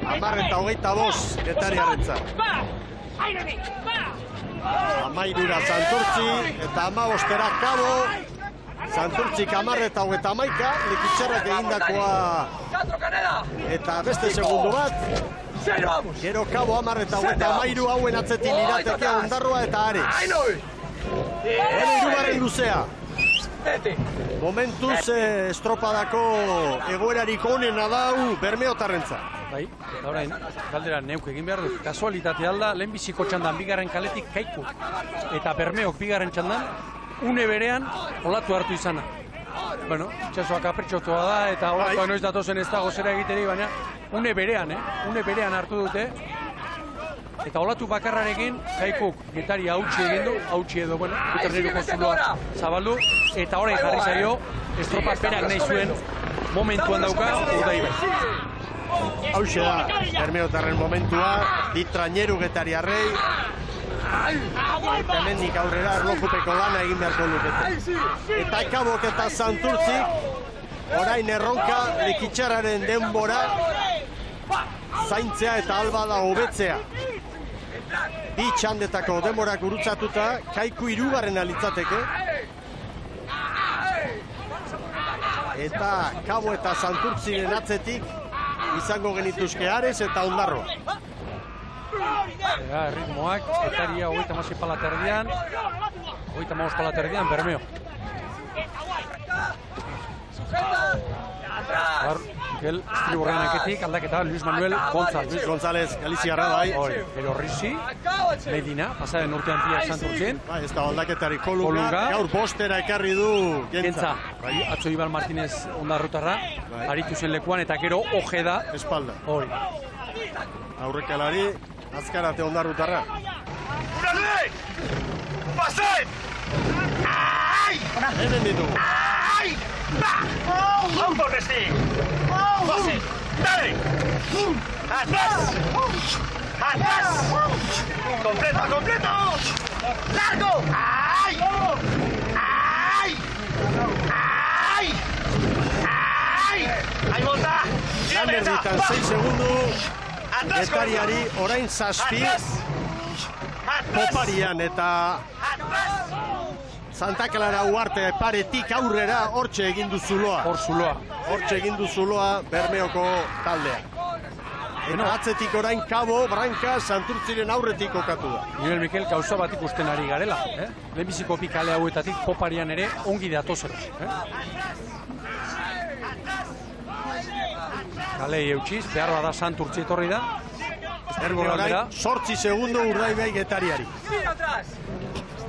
10 Getariarrentzat. 13 Santurtzi eta 15 Kabo. Santurtzik 10 eta 31, Lekitxarrak egindakoa eta beste segundu bat. Gero Kabo 10 eta 33 hauen atzetik lirateke Ondarroa eta Ares. Hori hirugarren luzea. Momentuz estropadako egoerarik onena dau Bermeotarrentza. Bai, eta orain, galdera neuk egin behar dut. Kasualitate alda, lehenbiziko txandan 2. kaletik Kaikuk. Eta Bermeok 2. txandan, une berean olatu hartu izana. Bueno, itxasoa kapritxotua da, eta olatuak noiz datozen ez dago zera egiteri, baina une berean hartu dute. Eta olatu bakarrarekin, Kaikuk Getari hautsi egin du, hautsi edo, bueno, Guterneruko zuloa zabaldu, eta orain jarri zaio, estropa berak nahi zuen momentuan dauka Urdaibai. Hauxe da, Bermeotarren momentua, ditraineru getariarrei. Eta hemendik aurrera erlojupeko lana egin beharko lukete. Eta Kabok eta Santurtzik, orain erronka lekitxarraren denbora zaintzea eta alba da hobetzea. Bi txandetako denborak gurutzatuta, Kaiku hirugarren alitzateke. Eta Kabo eta Santurtziren atzetik izango genituzke Ares eta Ondarroa. Erritmoak, Getaria 36 palaterdian, 35 palaterdian, Bermeo. Mikel Estriborrenaketik aldaketa Luis Manuel González. Luis González, Galiziarra bai. Gero Risi, Medina, pasaren urtean pia Santurtzien. Bai, ez da aldaketari Kolunga, gaur bostera ekarri du Gentza. Bai, atzo Ibal Martínez Ondarrutarra, aritu zen lekuan, eta gero Ojeda. Espalda. Hori. Aurrekalari, azkarate Ondarrutarra. ¡Urale! ¡Pasai! ¡Ay! Hemen ditugu. ¡Ay! ¡Vamos por este! ¡Pase! ¡Dale! ¡Atrás! ¡Atrás! ¡Completo, completo! ¡Largo! ¡Ay! ¡Ay! ¡Ay! ¡Ay! ¡Ahí monta! Lanerditan 6 segundu, Getariari orain 7, Poparian eta Santa Clara Uarte paretik aurrera hortxe egin du zuloa. Hortxe egin du zuloa Bermeoko taldea. Eta atzetik orain Kabo, Branka, Santurtziren aurretik kokatu da. Miguel Mikel, gauza bat ikusten ari garela. Lehenbiziko pikale hauetatik Poparian ere ongi datozero. Kalei eutxiz, behar bada Santurtzi etorri da. Ergo orain, 8 segundu Urdaibai Getariari.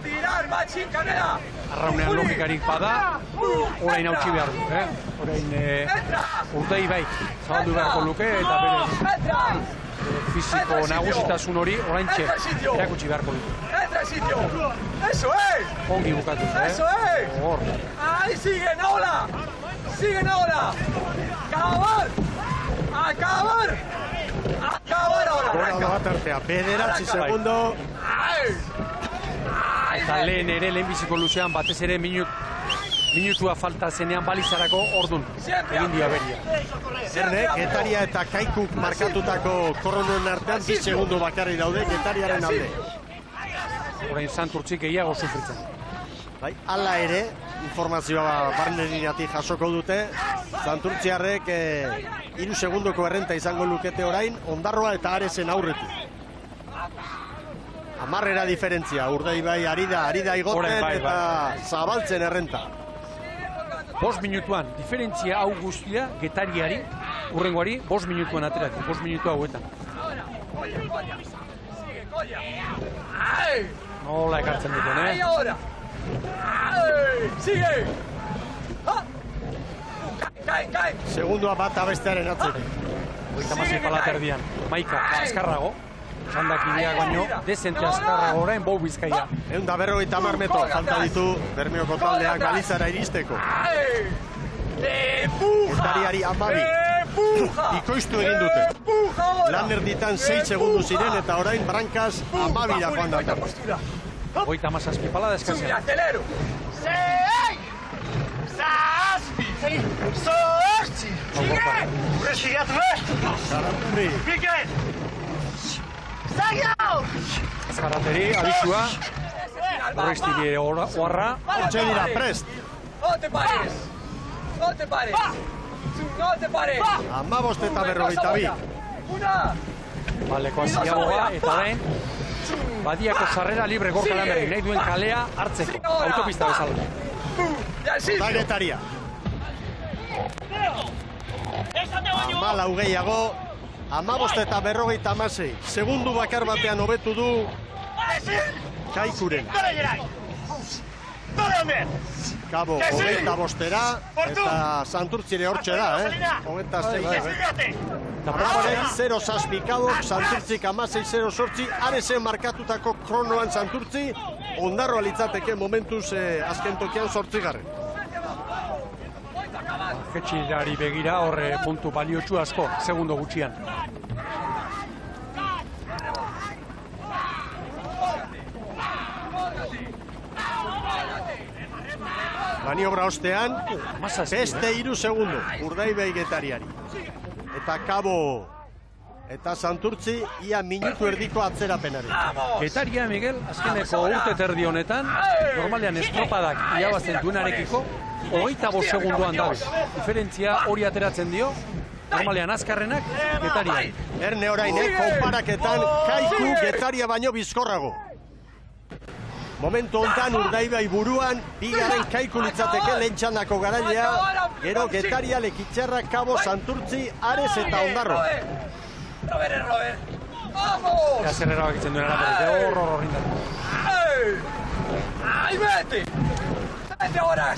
Tirar, matxin, kanera! Arraunean logikarik bada, orain hautsi behar du. Orain Urdaibai zabaldu beharko luke eta bere fiziko nagusitasun hori orain erakutsi beharko du. ¡Entra sitio! ¡Eso es! Ongi bukatu. ¡Eso es! ¡Ahí siguen ahora! ¡Siguen ahora! ¡Acabar! ¡Acabar! ¡Acabar ahora! Gora bat artea, 9 segundo. Eta lehen ere, lehenbiziko luzean batez ere minutua falta zenean balizarako ordun. Egin dia beria. Zerne, Getaria eta Kaikuk markatutako koronoen artean 2 segundu bakarri daude Getariaren alde. Orain Santurtzik gehiago sufritzen. Bai, hala ere, informazioa barnerinatik jasoko dute, Santurtziarrek 3 segundoko errenta izango lukete orain, Ondarroa eta Aresen aurretik. 10 diferentzia, Urdaibai ari da igoten eta zabaltzen errenta. 5 minutuan, diferentzia hau guztia Getariari, urrengoari, 5 minutuan ateratik, 5 minutu hauetan. Nola ekartzen duten, Sigue! Kai! Segundua bat abestearen atzetik. 36 palaterdian, Maika, azkarrago. Sandakideak baino, dezente azkarrago orain Bou Bizkaia. 150 metro, falta ditu Bermeoko taldeak Galizara iristeko. Getariari 12. Ikoiztu egin dute. Lanerditan 6 segundu ziren eta orain Brankaz 12 joan da. 37 palada eskasean. ¡Acelero! Zazpi! Zortzi! Urrezigatu, Zarapurri. Mikel! Zagiau! Azkarateri, abizua. Horreztiri oarra. Hortxe dira, prest. ¡No te pares! ¡No te pares! ¡No te pares! 15 eta 42. ¡Una! Baleko aziagoa eta orain Badiako sarrera libre Gorka Lanberri, nahi duen kalea hartzeko, autopista bezala. Da Getaria. 14 gehiago, 15 eta 56. Segundu bakar batean hobetu du Kaikuren. Kabo, 25 eta Santurtzire hortxe da, 26. Eta Poparen 0-6 Kabok, Santurtzik 16-0-8, Aresen markatutako kronoan Santurtzi, Ondarroa litzateke momentuz azken tokian 8. jetxirari begira, horre puntu baliotsu asko, segundo gutxian. Maniobra ostean, beste 3 segundo, Urdaibai Getariari. Eta Kabo eta Santurtzi ia minutu erdiko atzerapenari. Getaria, Miguel, azkeneko urte terdi honetan, normalean estropadak irabazten duenarekiko, 25 segundoan dabe. Diferentzia hori ateratzen dio, normalean azkarrenak Getariari. Erne orain, konparaketan Kaiku Getaria baino bizkorrago. Momentu hontan Urdaibai buruan, bigarren Kaiku litzateke lehen txandako garailea, gero Getaria, Lekitzerra, Kabo, Santurtzi, Ares eta Ondarro. Robert, vamos! Ea zer erabakitzen duen Aranberri, horror indar. ¡Ay, vete! ¡Vete ahora!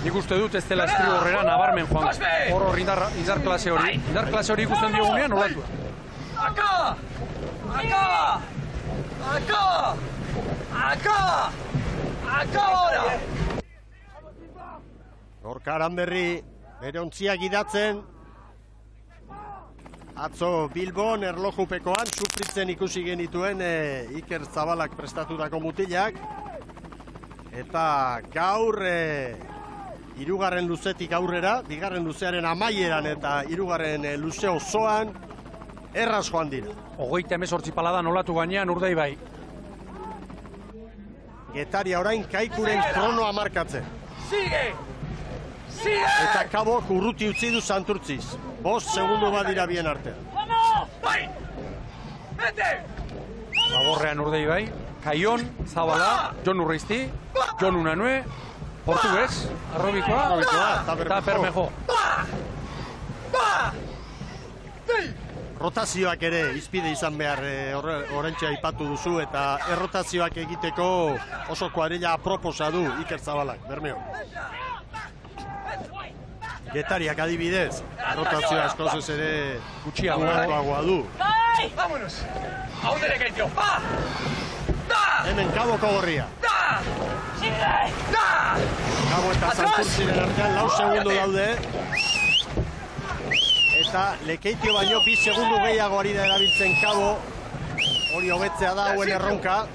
Nik uste dut ez dela estriborrera nabarmen joan. Horror indar klase hori. Indar klase hori ikusten diogunean olatu. ¡Acá! ¡Acá! ¡Acá! ¡Acá! ¡Acá ahora! Gorka Aranberri, bere ontzia gidatzen. Atzo Bilbon erlojupekoan sufritzen ikusi genituen Iker Zabalak prestatutako mutilak. Eta gaur hirugarren luzetik aurrera, bigarren luzearen amaieran eta hirugarren luze osoan erraz joan dira. 38 paladan olatu gainean Urdaibai. Getaria orain Kaikuren kronoa markatzen. ¡Sigue! ¡Sigue! Eta Kabok urruti utzi du Santurtziz. 5 segundo badira bien artean. ¡Vamos! ¡Vai! ¡Vete! Laborrean Urdaibai, Kaion, Zabala, Jon Urrizti, Jon Unanue, Portugues, Arrobikoa, eta Bermejo. Rotazioak ere izpide izan behar orentxe aipatu duzu eta errotazioak egiteko oso kuadrilla aproposa du Iker Zabalak, Bermeo. Getariak adibidez, rotazioa eskozez ere gutxiagoa du. ¡Vámonos! ¡A un derecho! ¡Va! ¡Da! Hemen Kaboko gorria. ¡Da! ¡Da! Kabo eta Santurtziren artean 4 segundo daude. Eta Lekeitio baino 2 segundo gehiago ari da erabiltzen Kabo. Hori hobetzea da hauen erronka.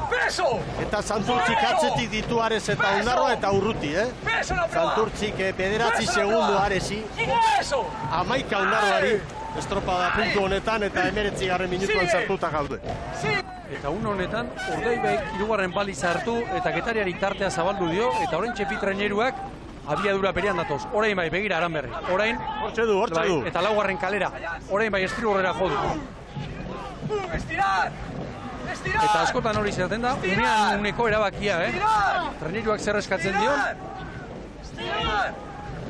¡Peso! Eta Santurtzik atzetik ditu Ares eta Ondarroa eta Urruti, ¡Peso la prueba! Santurtzik 9 segundo Aresi, ¡Peso! 11 Ondarroari, estropada puntu honetan eta 19. minutuan sartuta gaude. Eta une honetan, Urdaibaik hirugarren baliz hartu eta Getariari tartea zabaldu dio, eta orain txepi traineruak abiadura berean datoz. Orain bai, begira Aranberri. Orain, Hortxe du. eta 4. kalera. Orain bai, estriborrera jodu. ¡Estirar! ¡Estirar! Eta askotan hori zerten da, unean uneko erabakia, Traineruak zer eskatzen dion. ¡Estirar!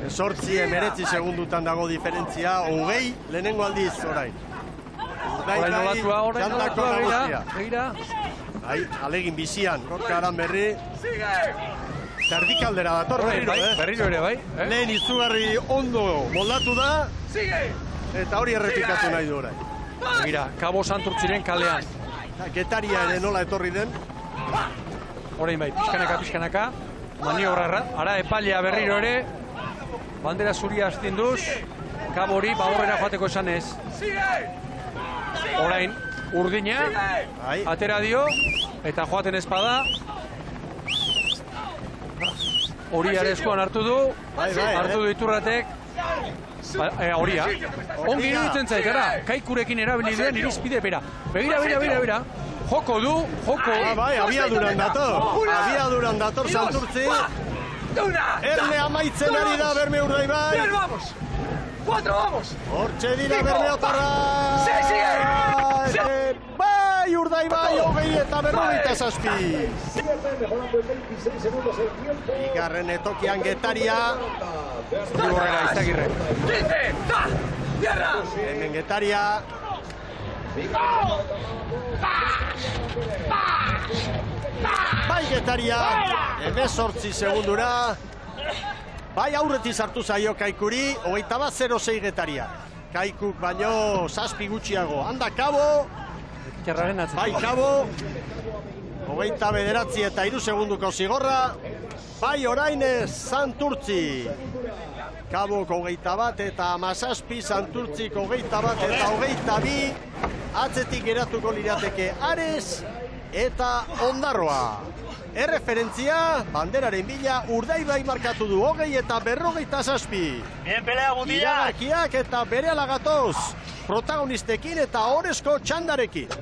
19 segundutan dago diferentzia, 20 lehenengo aldiz orain. Orain nolatua, begira. Alegin bizian, Gorka Aranberri. ¡Sigue! Tardikaldera dator Berriro ere bai. Lehen izugarri ondo moldatu da, ¡Sigue! eta hori errepikatu nahi du orain. Begira, Kabo Santurtziren kalean. Getaria ere nola etorri den. Orain bai, pixkanaka. Maniobra, ara epailea berriro ere. Bandera zuria astinduz. Kabo hori, baurrera joateko esanez. Orain, urdina, atera dio, eta joaten espada. Hori areskoan hartu du, hartu du Iturratek. Horia, ongi iruditzen zait, Kaikurekin erabili duen irizpide bera. Begira. Joko du. Abiaduran dator Santurtzi. Erne amaitzen ari da Berme Urdaibai. ¡Bien, vamos! ¡4, vamos! Hortxe dira Bermeotarra. ¡Sigue! Bai, Urdaibai, 20 eta 57. Bigarren etokian Getaria. Estriborrera Izagirre. 15, ¡da! ¡Tierra! Hemen Getaria. Bai Getaria, 18 segundura. Bai aurretik sartu zaio Kaikuri, 21-06 Getaria. Kaikuk baino 7 gutxiago. Handa Kabo. Bai Kabo. 29 eta 3 segunduko zigorra. Bai orain Santurtzi. Kabok 21 eta 17, Santurtzik 21 eta 22, atzetik geratuko lirateke Ares eta Ondarroa. Erreferentzia, banderaren bila Urdaibai markatu du 20 eta 47. Bien pelea, mutilak! Iragarkiak eta berehala gatoz, protagonistekin eta orezko txandarekin.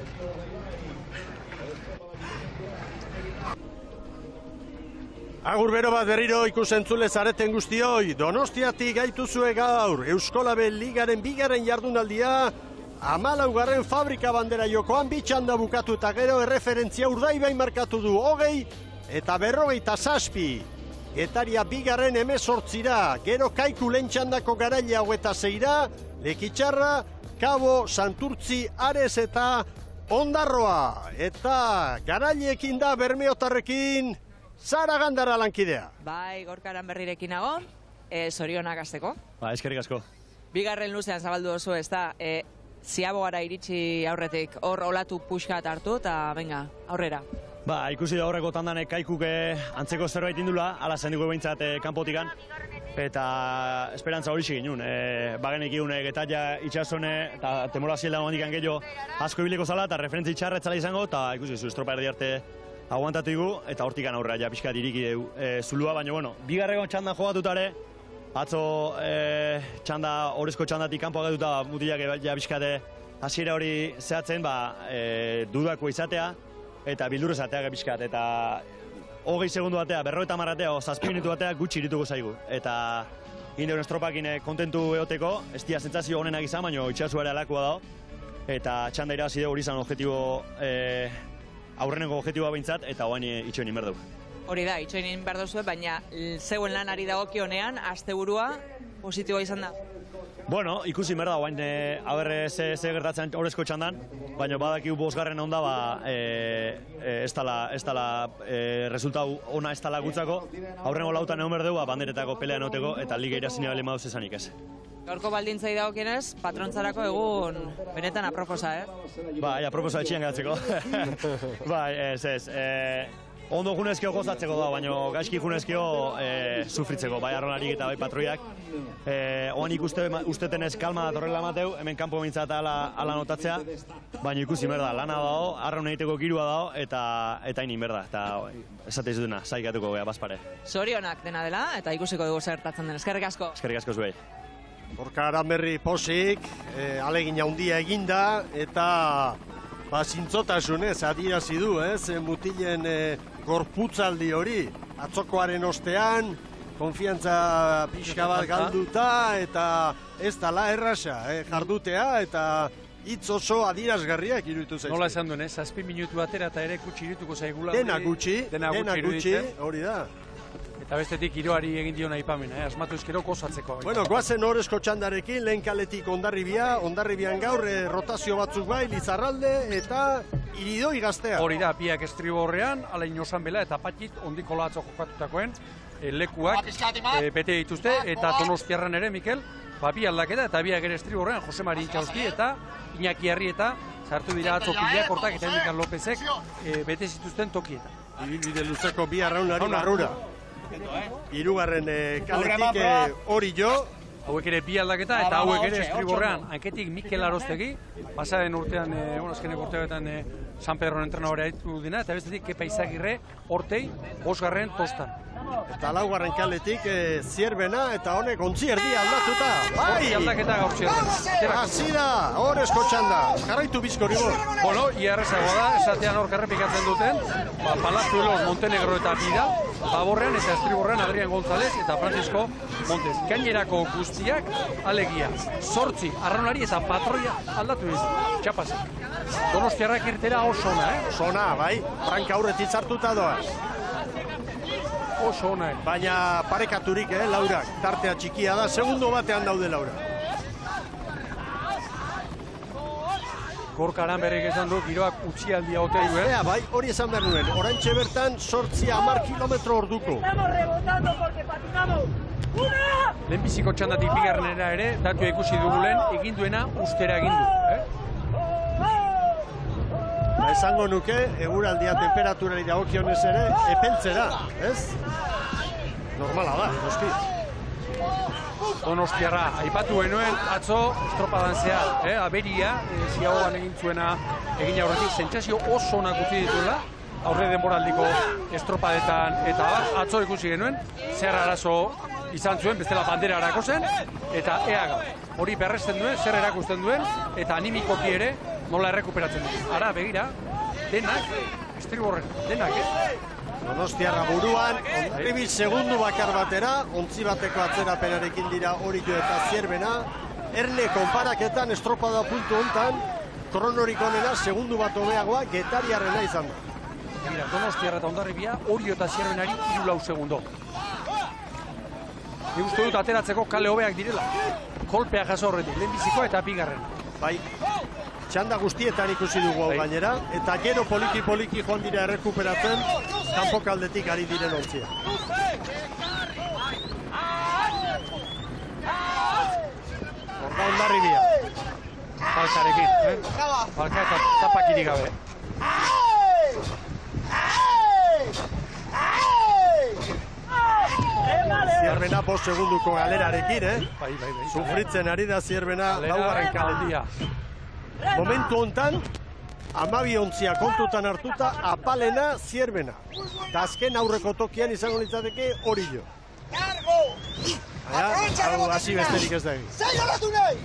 Agur bero bat berriro ikusentzule zareten guztioi, Donostiatik gaituzue gaur, Euskolabel Ligaren bigarren jardunaldia, 14. fabrika bandera jokoan bitxanda bukatu eta gero erreferentzia Urdaibai markatu du 20 eta 47. Etaria bigarren 18ra, gero Kaiku lentxandako garaile 26ra, Lekitxarra, Kabo, Santurtzi, Ares eta Ondarroa. Eta garaileekin da Bermeotarrekin, Zara Gandara lankidea. Bai, Gorkaran berrirekin nago, zorionak azteko. Ba, eskerrik asko. Bigarren luzean zabaldu oso ez da, ziabogara iritsi aurretik hor olatu puxkat hartu eta venga, aurrera. Ba, ikusi da horreko tandanek Kaikuk antzeko zerbait indula, ala zenduko behintzat kanpotikan, eta esperantza hori ginun. Bagenek iun Getaia itxasone eta temora zielda hondikan gehiago asko ibiliko zala eta referentzi txarra etzala izango, eta ikusi zu estropa erdi arte aguantatu igu, eta hortikan aurrera ja pixkat iriki zulua, baina bueno, bigarreko txandan jogatutare, atzo orezko txandatik kanpo agatuta mutilak ja pixkate hasiera hori zehatzen, dudako izatea eta bildur ezatea pixkat, eta 20 segundu batea, 50 batea, 7 minutu batea gutxi irituko zaigu. Eta indeun estropakin kontentu eoteko, ez dia sentsazio honenak izan, baina itxasu ere alakoa dago, eta txanda irabazi hori izan objektibo, aurreneko objektiboa behintzat, eta hoain itxoin inberdau. Hori da, itxoin behar duzu, baina zeuen lanari dagokionean, asteburua positiboa izan da. Bueno, ikusi merda, guain, ze gertatzen horrezko txandan, baina badakigu 5. onda, ez dala resultau ona ez dala gutzako, aurrengo lautan egon berdeu, banderetako pelea noteko, eta liga irazine bali maduz esanik ez. Gaurko baldintzai dagokienez, patrontzarako egun benetan aproposa, Bai, aproposa etxian geratzeko. Bai, ez. Ondo junezkio gozatzeko da, baina gaizki junezkio sufritzeko, bai arrolarik eta bai patroiak. Oan ikustetenez kalma datorrela mateu, hemen kanpo mintzat ala notatzea, baina ikusi merda, lana dago, arraun egiteko girua dago, eta inin berda, eta esate izuduna, zaikatuko gea, bazpare. Zorionak dena dela, eta ikusiko dugu zertatzen den, eskerrik asko. Eskerrik asko zuei. Gorka Aranberri posik, alegin handia eginda, eta zintzotasunez adierazi du, mutilen gorputzaldi hori, atzokoaren ostean, konfiantza pixka bat galduta, eta ez dala erraza, jardutea, eta hitz oso adierazgarriak iruditu zaizki. Nola esan duen, 7 minutu atera eta ere gutxi irituko zaigula. Dena gutxi, hori da. Eta bestetik giroari egin diona aipamena, asmatu ezkero gozatzeko. Bueno, goazen horrezko txandarekin, lehen kaletik Hondarribian gaur rotazio batzuk bai, Lizarralde eta Iridoi Gaztea. Hori da, biak estribo horrean, alain osan bela eta patit ondiko latzo jokatutakoen lekuak bete dituzte, eta Donostiarran ere, Mikel, bi aldaketa eta biak ere estribo horrean, Jose Mari Intxausti eta Iñaki Arrieta, sartu dira atzo Piliak, Hortak eta Endikan Lopezek bete zituzten tokietan. Ibilbide luzeko bi arraunari barrura. Hirugarren kaletik hori jo. Hauek ere bi aldaketa eta hauek ere estriborrean. Hanketik Mikel Arostegi, pasaren urtean, azkenek urteetan San Pedroen entrenadorea ditu dina, eta bestetik Kepa Izagirre, Hortei, 5. Tostan. Eta 4. kaletik Zierbena eta honek ontzi erdi aldatuta. Bai! Aldaketa gaur Zierbena. Hasi da, horrezko txanda. Jarraitu bizkori bor. Bueno, ia errezagoa da, esatean hor karrepikatzen duten, Palazuelos, Montenegro eta Bida, Baborrean eta Estriborrean Adrian González eta Francisco Montes. Gainerako guztiak alegia. 8 arraunari eta patroia aldatu ditu. Txapasek. Donostiarrak irtera oso ona, Zona, bai. Franka aurretik hartuta doaz. Oso ona, Baina parekaturik, Laurak. Tartea txikia da, segundo batean daude Laura. Gorka Aranberrik esan du, giroak utzialdia ote du, Bai, hori esan behar nuen. Oraintxe bertan 8-10 kilometro orduko. Estamos rebotando porque patinamos. ¡Una! Lehenbiziko txandatik bigarrenera ere, datua ikusi dugu lehen, egin duena ustera egin du. Esango nuke, eguraldia temperaturari dagokionez ere, epeltzera, ez? Normala da, noski. Donostiarra, aipatu genuen atzo estropadan zehar, aberia, ziagoan egin zuena egin aurretik, sentsazio oso onak utzi dituela, aurre denboraldiko estropadetan eta atzo ikusi genuen, zer arazo izan zuen, bestela bandera harako zen, eta ea hori berresten duen, zer erakusten duen, eta animikoki ere nola errekuperatzen duen. Ara, begira, denak, estriborren, denak, Donostiarra buruan, Hondarribi segundu bakar batera, ontzi bateko atzerapenarekin dira Orio eta Zierbena. Erne konparaketan estropada puntu hontan, kronorik onena segundu bat hobeagoa Getariarrena izan da. Mira, Donostiarra eta Hondarribia, Orio eta Zierbenari 3 segundo. Ni uste dut ateratzeko kale hobeak direla. Kolpea jaso horretik, lehenbizikoa eta bigarren. Bai, txanda guztietan ikusi dugu hau gainera, eta gero poliki joan dira errekuperatzen, kanpokaldetik ari diren ontzia. Horda Hondarribia. Falkarekin, Falka eta tapakirik gabe. Zierbena 5 segunduko galerarekin, Bai. Sufritzen ari da Zierbena laugarren kaldia. Momentu hontan, 12 ontzia kontutan hartuta, apalena Zierbena. Eta azken aurreko tokian izango litzateke Orio. Hau hasi besterik ez da egin. ¡Sigue olatu nahi!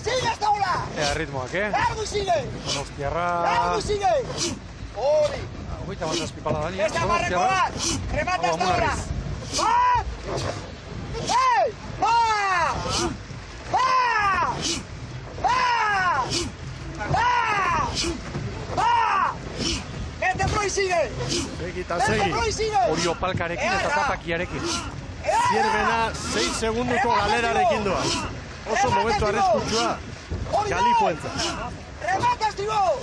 ¡Sigue esta ola! Ritmoak, ¡Largo y sigue! Donostiarra... ¡Largo y sigue! ¡Hori! Hogeita bat zazpipala da ¡Esta marreko bat! ¡Remata esta ola! ¡Bat! ¡Hey! ¡Bat! ¡Bat! ¡Bat! ¡Bat! ¡Este pro y sigue! Segi. Orio palkarekin eta tapakiarekin. Zierbena 6 segunduko galerarekin doa. Oso momentu arriskutsua Galipuentza. ¡Remata, Estivo!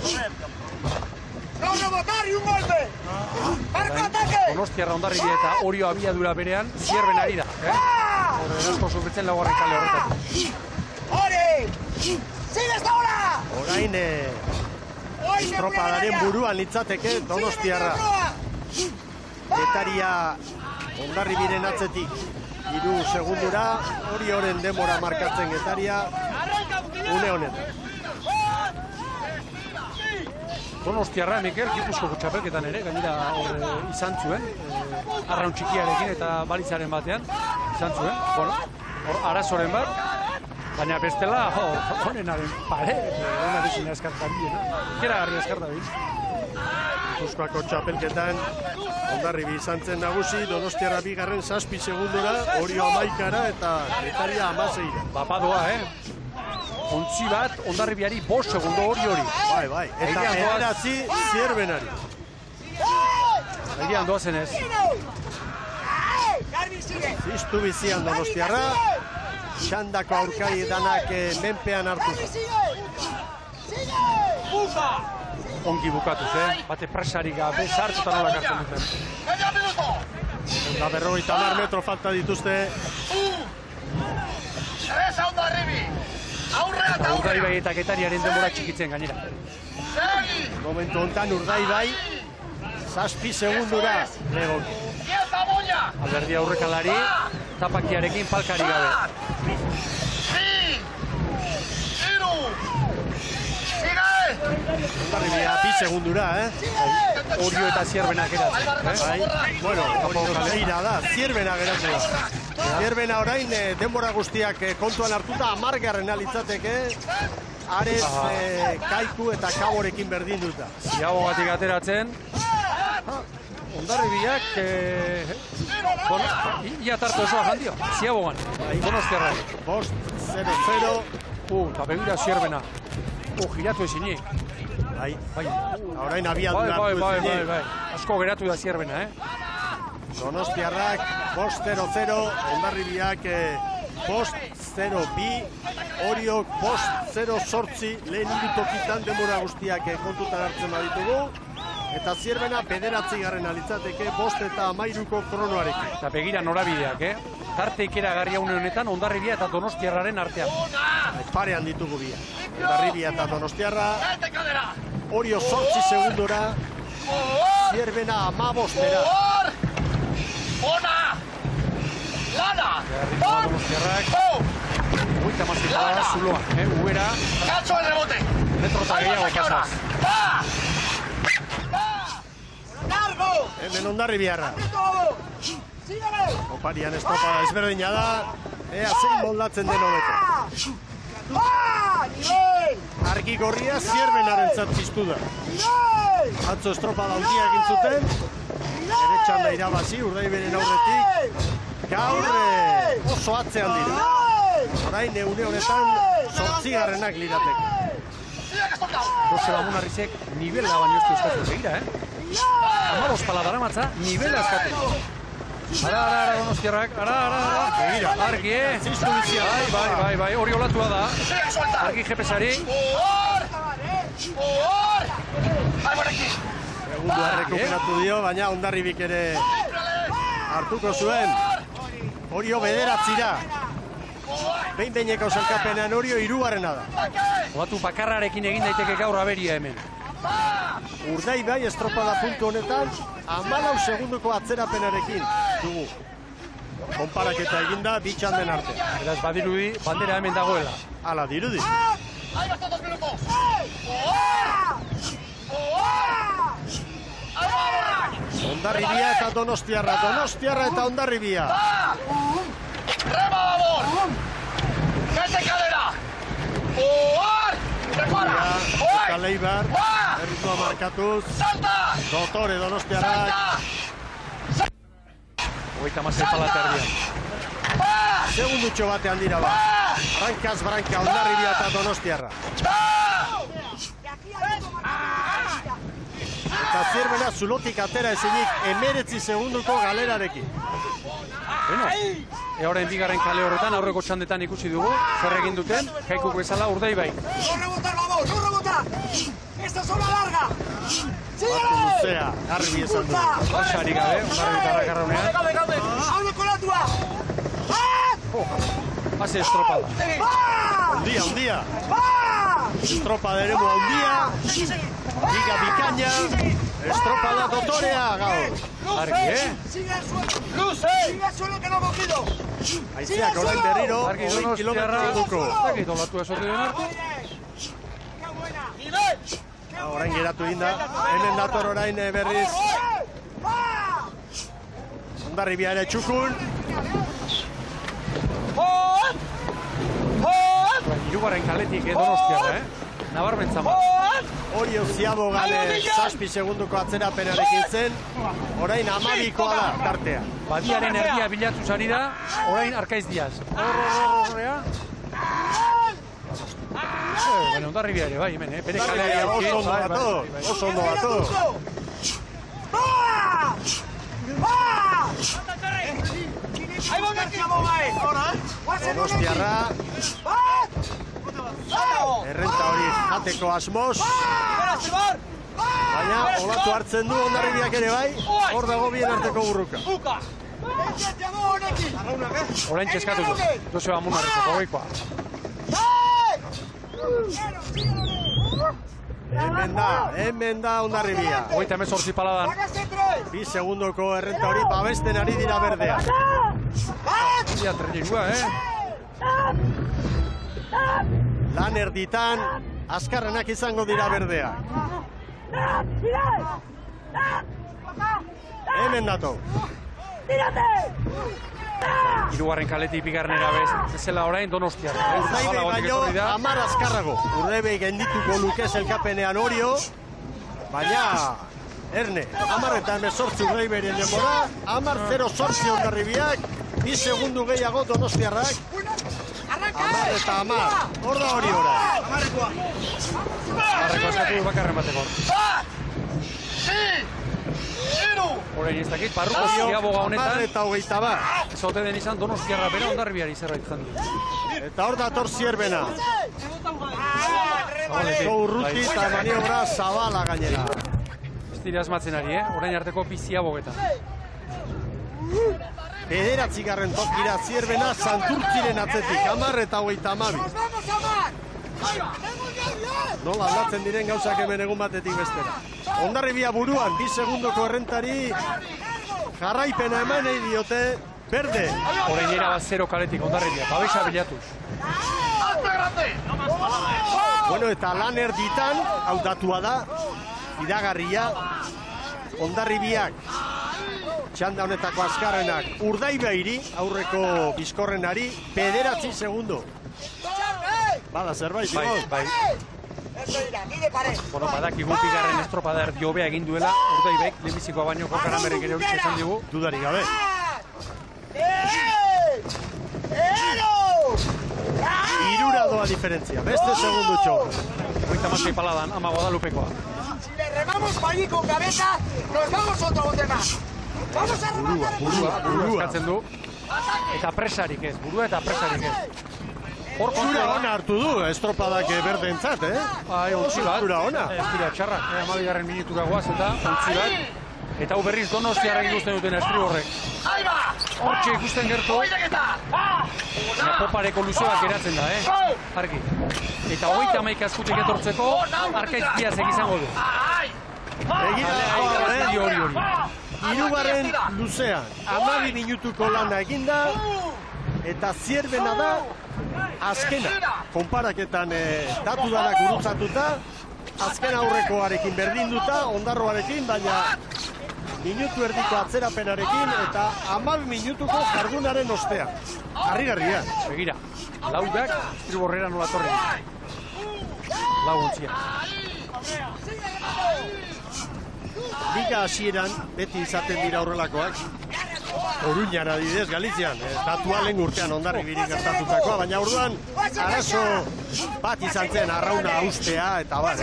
¡No rebotar y un golpe! ¡Marco ataque! Donostiarra Hondarribia eta Orio abiadura berean Zierbenari da. Horre asko sufritzen laugarren kale horretatik. ¡Hori! ¡Sigue esta ola! Orain estropadaren buruan litzateke Donostiarra. Getaria Hondarribiren atzetik 3 segundura, Orioren denbora markatzen Getaria une honetan. Donostiarra, Mikel, Gipuzkoako txapelketan ere, gainera izan zuen, arraun txikiarekin eta balitzaren batean izan zuen, hor arazoren bat, baina bestela, honenaren pare, hona dizina eskartan biena, kera garri eskartan biena. Gipuzkoako txapelketan Hondarribi izan zen nagusi, Donostiarra bigarren 7 segundura, Orio 11 eta Getaria 16. Bapadoa, ontzi bat, Hondarribiari 5 segundo hori. Bai, eta erarazi Zierbenari. Egian doazen ez. Ziztu bizian Donostiarra, txandako aurkari danak menpean hartu. Ongi bukatuz, bate presarik gabe, sartutan nola kartzen duten. Eta 50 metro falta dituzte. ¡Esa Hondarribi! ¡Aurrea eta aurrea! Urdaibai eta Getariaren denbora txikitzen gainera. Momentu hontan Urdaibai 7 segundura legoki. ¡Quieta, Moña! Alberdi aurrekalari, tapakiarekin palkari gabe. Hondarribia 2 segundura, Orio eta Zierbena geratzen. Bueno, Orio da, Zierbena geratzen da. Zierbena orain denbora guztiak kontuan hartuta 10garrena litzateke. Arez, Kaiku eta Kaborekin berdin duta. Ziago batik ateratzen. Hondarribiak, ia tartu osoa jandio. Ziagoan, Donostiarra. 5-0-0. Eta begira Zierbena. Giratu ezinik. Bai. Orain abiadura hartu ezinik. Bai. Asko geratu da Zierbena, Donostiarrak 5-0-0, Hondarribiak 5-0-2, Oriok 5-0-8, lehen tokitan denbora guztiak kontutan hartzen baditugu. Eta Zierbena 9garrena litzateke 5 eta 13ko kronoarekin. Eta begira norabideak, Tarte ikeragarria une honetan Hondarribia eta Donostiarraren artean. Parean ditugu bia. Hondarribia eta Donostiarra. Orio 8 segundora. Zierbena 15era. ¡Ona! ¡Lana! Hogeita mazipala da, zuloan, ubera. ¡Cacho el rebote! Metro eta gehiago pasaz. Hemen Hondarribiarra. Oparian estropada ezberdina da. Ea zein moldatzen den hobeto. Argi gorria Zierbenarentzat piztu da. Atzo estropada handia egin zuten. Ere txanda irabazi, Urdaiberen aurretik. Gaur oso atzean dira. Orain une honetan 8garrenak lirateke. Joseba Munarrizek nivela baino ez du eskatu begira, 15 pala daramatza, nivela eskatu. Ara, Donostiarrak, ara. Begira, argi, Ziztu bizia. Bai, hori olatua da. Argi GPS-ari. Segundua rekuperatu dio, baina Hondarribik ere hartuko zuen. Orio bederatzira. Behin-behineko zelkapenean Orio 3garrena da. Olatu bakarrarekin egin daiteke gaur aberia hemen. Urdaibai estropada puntu honetan 14 segunduko atzerapenarekin dugu. Konparaketa eginda bi txanden arte. Beraz badirudi bandera hemen dagoela. Hala dirudi. Hondarribia eta Donostiarra eta Hondarribia. ¡Rema, babor! ¡Mete cadera! ¡Jugar! ¡Prepara! Eta Leibar, erritmoa markatuz. ¡Salta! Dotore Donostiarrak. Hogeita mazei pala terdian. Segundutxo batean dira ba. Brankaz branka Hondarribia eta Donostiarra. Eta Zierbena zulotik atera ezinik 19 segunduko galerarekin. Bueno, orain bigarren kale horretan aurreko txandetan ikusi dugu, zer egin duten, Kaikuk bezala Urdaibai. ¡No rebotar, vamos! ¡No rebotar! ¡Esta es una larga! Batu luzea, garbi esan du. Basarik gabe, Hondarribitarrak arraunean. ¡Hablo con la tua! Base estropada. Handia. Estropada eremu handia. Liga bikaina. Estropada dotorea gaur. Argi, ¡Sigue el suelo! ¡Sigue el suelo que no ha cogido! Haizeak orain berriro, Argi 20 Donostiarra, kilometro duko. dakit olatu esortu den hartu. Orain geratu inda, hemen dator orain berriz. Hondarribia ere txukun. Hirugarren kaletik Donostiarra, nabarmentza bat. Orio Ziabo gale 7 segunduko atzerapenarekin zen. Orain 12koa da tartea. Badiaren erdia bilatuz ari da, orain Arkaiz Diaz. Horrea. Bueno, Hondarribia ere, bai, hemen, bere kalea Oso ondo dator, oso ondo dator. Donostiarra. Errenta hori jateko asmoz. Baina olatu hartzen du Hondarribiak ere bai. Hor dago bien arteko burruka. Orain txeskatu du, Joseba Munarrizeko goikoa. Hemen da Hondarribia. 38 paladan. 2 segundoko errenta hori babesten ari dira berdea. Ia trenirua, Lan erditan, azkarrenak izango dira berdea. Hemen dato. Hirugarren kaletik bigarrenera bezala orain Donostiarra. Urdaibai baino 10 azkarrago. Urdaibai gaindituko luke elkapenean Orio, baina Erne, 10 eta 18 Urdaibairen denbora, 10-0-8 Hondarribiak, 2 segundu gehiago Donostiarrak, 10 eta 10, hor da Orio ora. Arreko eskatu du bakarren bateko. Orain ez dakit, barruko Ziaboga honetan, 10 eta 21. ez ote den izan Donostiarra bera Hondarribiari zerbait izan du. Eta hor dator Zierbena. Urruti eta maniobra zabala gainera. Ez dira asmatzen ari, orain arteko bi Ziabogetan. 9. tokira Zierbena Santurtziren atzetik, 10 eta 22. Nola aldatzen diren gauzak hemen egun batetik bestera. Hondarribia buruan, 2 segundoko errentari jarraipena eman nahi diote, berde. Orain era bat 0 kaletik Hondarribia, babesa bilatuz. Bueno, eta lan erditan, hau datua da, iragarria, Hondarribiak, txanda honetako azkarrenak, Urdaibairi, aurreko bizkorrenari, 9 segundo. Bada zerbait, Bai. Bueno, badakigu bigarren estropada erdi hobea egin duela, Urdaibaik, lehenbizikoa baino Kokaramerrik ere hori esan digu. Dudarik gabe. Irura doa diferentzia, beste segundutxo. 36 paladan, ama Guadalupekoa. Si le remamos allí con cabeza, nos vamos otro bote más. Vamos a remar. Burua eskatzen du. Eta presarik ez, burua eta presarik ez. Hor Zura ona hartu du, estropadak berdentzat, Bai, utzi bat. Zura ona. Ez dira txarra, 12. minutura goaz eta utzi bat. Eta hau berriz Donostiarra ikusten duten estriborrek. Hortxe ikusten gertu. Popareko luze bat geratzen da, Argi. Eta 31 azkutik etortzeko, Arkaizkiaz izango du. Hori. Hirugarren luzean, 12 minutuko lana eginda, eta zierbena da, azkena. Konparaketan datu danak gurutzatuta, azken aurrekoarekin berdinduta, Ondarroarekin, baina minutu erdiko atzerapenarekin eta 12 minutuko jardunaren ostean. Harrigarria. Begira, laugak estriborrera nola torri. Laguntzia. Liga hasieran beti izaten dira horrelakoak. Oruñan adidez, Galizian, datua lehen urtean Hondarribirik gertatutakoa, baina orduan arazo bat izan zen arrauna austea eta bar,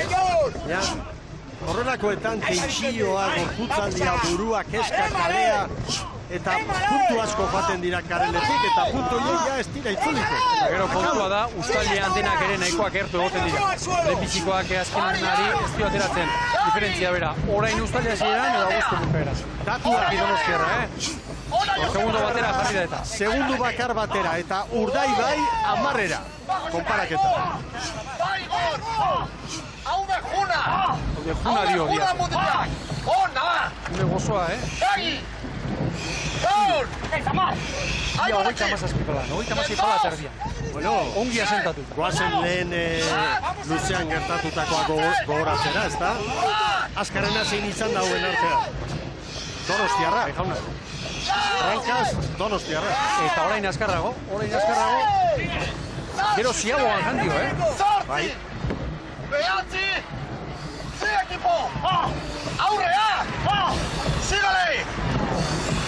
horrelakoetan tentsioa, gorputzaldia, burua, keska, kalea, eta puntu asko joaten dira kareletik, eta puntu horiek ez dira itzuliko. Eta gero kontua da, ustalian denak ere nahikoak gertu egoten dira. Lehenbizikoak azkenari ez dio ateratzen. Diferentzia bera, orain ustalia ziren edo aguzko bukaera. Datuak Donostiarra, Segundo batera jarri da eta. Segundu bakar batera, eta Urdaibai 10-era. Konparaketa. Hau de juna! Hau de juna dio dia. Hune gozoa, Ia, 37 pala, 36 pala terdian. Bueno, ongi asentatuta. Goazen lehen luzean gertatutakoa gogoratzera, ezta? Azkarrena zein izan dauen artean. Donostiarra. Jauna. Rankaz, Donostiarra. Eta orain azkarrago. Gero ziagoan jandio, Bai. Behatzi! Zi ekipo! Aurrea! Sigale!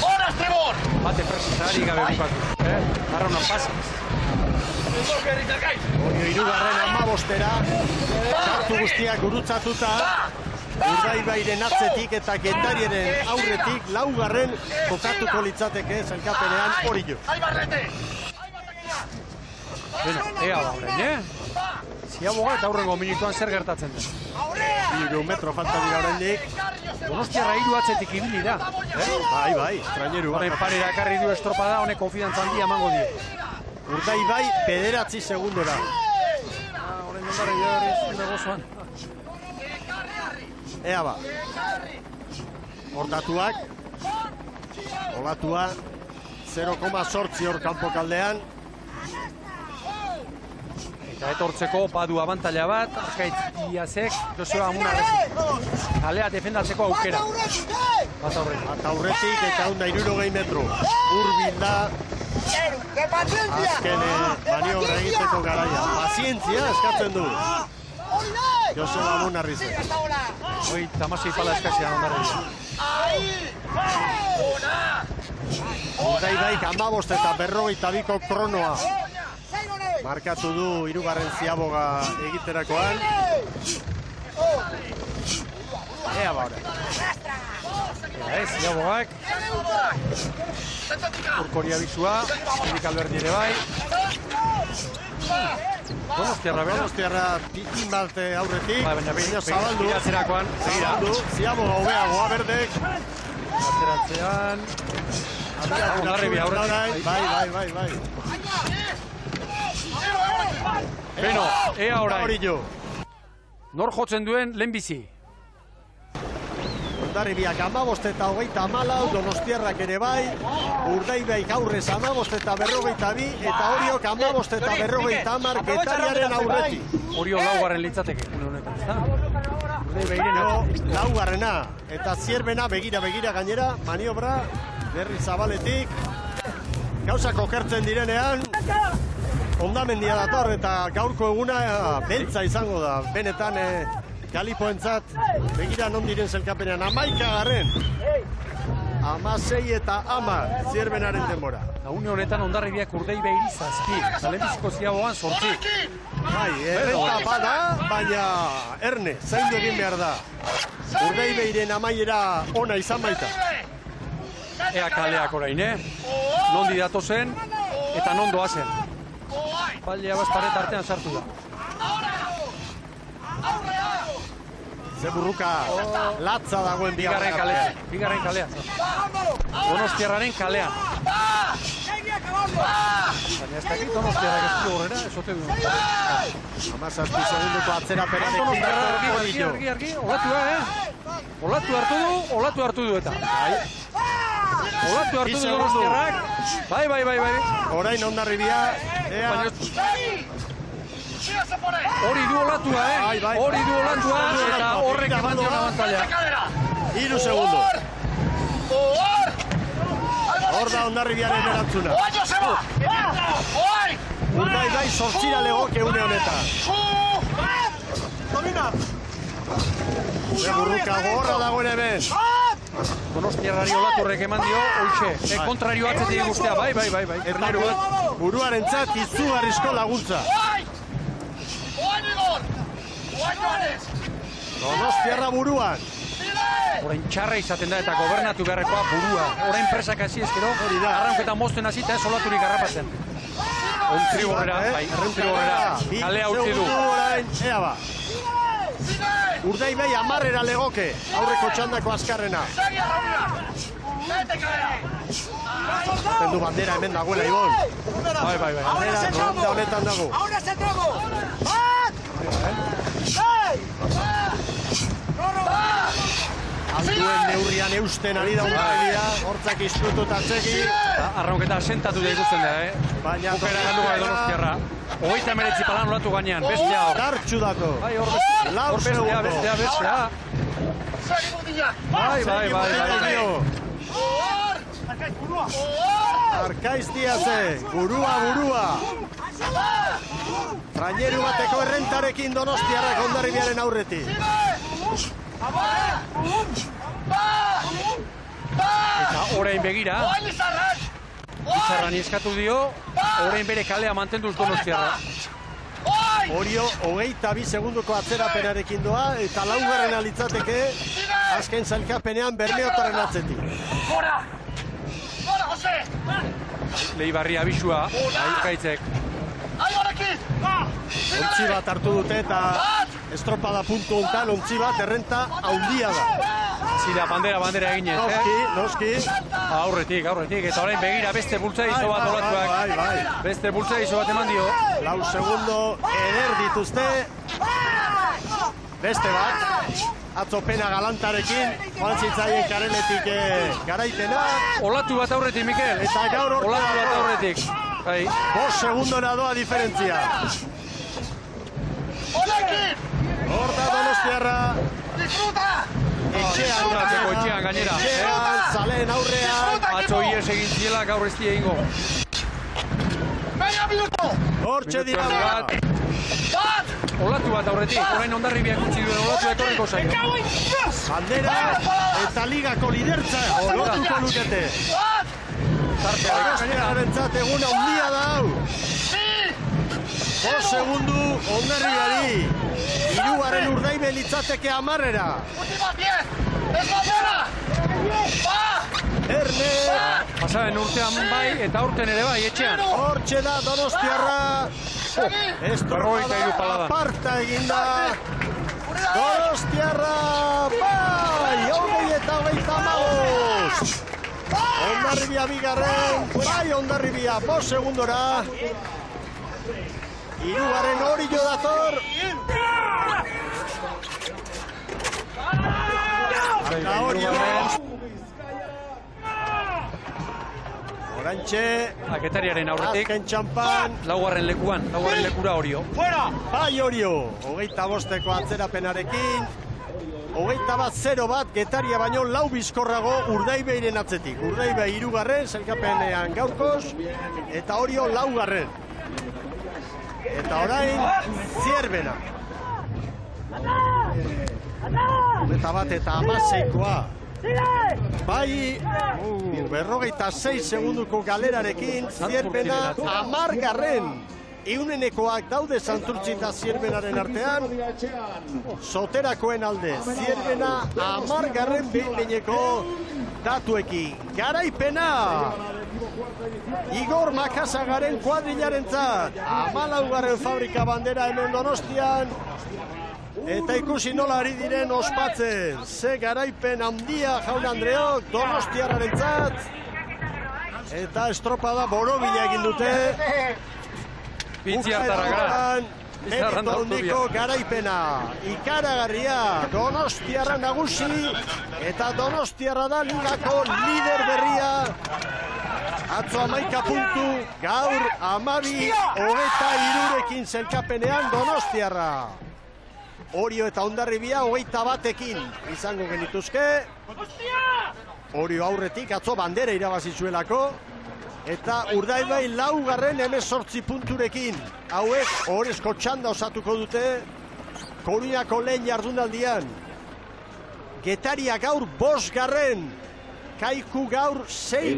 Hora estribor! Bate presizari gabe bukatu. Arraunan pasaz. Onio irugarren 15-era. Sartu guztiak gurutzatuta. Urdaibairen atzetik eta Getariaren aurretik laugarren kokatuko litzateke zailkapenean hori jo. Beno, ea da orain, Ziaboga eta aurrengo minutuan zer gertatzen den. 3 metro falta dira oraindik. Donostiarra 3 atzetik ibili da. Bai, traineru. Honen parera ekarri du estropada, honek konfidantza handia emango dio. Urdaibai 9 segundora. Horen ondarri jarri negozuan. Ea ba. Hortatuak. Olatua 0,8 hor kanpo kaldean. Eta etortzeko badu abantaila bat, Arkaitz Iazek, Joseba Amunarrezi. Kalea defendatzeko aukera. Bat aurretik eta 160 metro. Urbil da. Azken maniobra egiteko garaia. Pazientzia eskatzen du. Joseba Amunarrezi. 36 pala eskazia Ondarrezi. Urdaibaik 15 eta 52ko kronoa markatu du hirugarren ziaboga egiterakoan. Ea ba hori. Ziabogak. Urkoria bizua, Erik Alberdi ere bai. Donostiarra pitin bat aurretik. Baina zabaldu. Atzerakoan, Zabaldu. Ziaboga hobeagoa berdek. Atzeratzean. Ondarribia aurretik. Bai. Beno, ea orain. Hori jo. Nor jotzen duen lehenbizi. Hondarribiak 15 eta 24, Donostiarrak ere bai, Urdaibaik aurrez 15 eta 42, eta Oriok 15 eta 50 Getariaren aurretik. Orio laugarren litzateke, honetan, ez da? Laugarrena, eta Zierbena begira gainera, maniobra, berri zabaletik, gauzak okertzen direnean, hondamendia dator eta gaurko eguna beltza izango da, benetan Galipoentzat begira non diren zelkapenean, 11garren, 16 eta 10 Zierbenaren denbora. Une honetan Hondarribiak Urdaibairi 7, lehenbiziko ziagoan 8. Bai, errenta bada, baina erne, zaindu egin behar da. Urdaibairen amaiera ona izan baita. Ea kaleak orain, nondi datozen eta non doazen. Paldea Basparet artean sartu da. Ze burruka latza dagoen bigarren kalean. Bigarren kalean. Donostiarraren kalean. Baina ez dakit Donostiarrak ez du horrela, esote du. 17 segunduko atzerapenarekin dator. Argi, olatu hartu du eta. Olatu hartu du Donostiarrak. Bai. Orain Hondarribia, hori du olatua, hori du olatua, eta horrek eman dion abantaila. 3 segundo. Hor da Hondarribiaren erantzuna. Urdaibai 8 legoke une honetan. Burruka gogorra dagoen hemen. Donostiarrari olaturrek eman dio, hoxe, kontrario atzetik guztia, bai. Eta buruarentzat izugarrizko laguntza. Donostiarra buruan. Orain txarra izaten da eta gobernatu beharrekoa burua. Orain presak hasi ezkero, arraunketa mozten hasi eta ez olaturik garrapatzen. Ontri borrera, kalea utzi du. Ea ba. Urdaibai 10 legoke, aurreko txandako azkarrena. Zaten du bandera hemen dagoela, Ibon. Bai. Bandera ronda honetan dago. Ahora se trago. Altuen neurrian eusten ari da Hondarribia, hortzak izkrutu eta txeki. Arraunketa asentatu da ikusten da, Baina Okera gandu gai Donostiarra. 39 palan olatu gainean, bestea hor. Dartxu dato. Bai, hor bestea. Bai. Arkaiz Diaze, burua. Traineru bateko errentarekin Donostiarrak Hondarribiaren aurretik. Eta orain begira, Izarrani eskatu dio, orain bere kalea mantenduz Donostiarra. Orio 22 segunduko atzerapenarekin doa, eta 4. litzateke azken zailkapenean Bermeotarren atzetik. Leibarri abisua, Aikaitzek. Ontzi bat hartu dute eta estropada puntu hontan ontzi bat errenta haundia da. Zira, bandera eginez, Noski. Aurretik, eta orain begira beste bultza izo bat olatuak. Bai. Beste bultza izo bat eman dio. 4 segundo eder dituzte. Beste bat. Atzo pena galantarekin, joan zitzaien kareletik garaitena. Olatu bat aurretik, Mikel. Eta gaur olatu bat aurretik. 5 segundora doa diferentzia. Hor da Donostiarra. Etxean gainera. Zaleen aurrean. Atzo ies egin ziela, gaur ez die ingo. Hortxe dira bat. Olatu bat aurretik, orain Hondarribiak utzi duen olatu etorriko zaio. Bandera eta ligako lidertza lortuko lukete. Donostiarrarentzat eguna handia da hau. 5 segundu Hondarribiari. 3. Urdaibai litzateke 10. Erne. Pasaben urtean bai eta aurten ere bai, etxean. Hortxe da Donostiarra. Estropada aparta eginda. Donostiarra bai, 20 eta 25. Hondarribia bigarren, bai Hondarribia 5 segundora. 3. Orio dator. Eta Orio. Orantxe. Getariaren aurretik. Azken txampan. Laugarren lekura Orio. Bai Orio. 25-eko atzerapenarekin. 21-0 Getaria baino lau bizkorrago Urdaibeiren atzetik. Urdaibei 3. sailkapenean gaurkoz. Eta Orio 4. Eta orain Zierbena. 21-16koa. Bai, 46 segunduko galerarekin Zierbena 10. Eunenekoak daude Santurtzi eta Zierbenaren artean. Soterakoen alde Zierbena 10. behin-behineko datuekin. Garaipena Igor Makasagaren kuadrilarentzat. 14. fabrika bandera hemen Donostian. Eta ikusi nola ari diren ospatzen. Ze garaipen handia jaun Andreok Donostiarrarentzat. Eta estropada borobila egin dute. Bitziartarra Merito handiko garaipena. Ikaragarria Donostiarra nagusi. Eta Donostiarra da ligako lider berria. Atzo 11 puntu, gaur 12-23 zelkapenean Donostiarra. Orio eta Hondarribia 21 izango genituzke. Orio aurretik atzo bandera irabazi zuelako. Eta Urdaibai 4. 18 punturekin. Hauek ohorezko txanda osatuko dute Koruñako lehen jardunaldian. Getaria gaur 5. Kaiku gaur 6.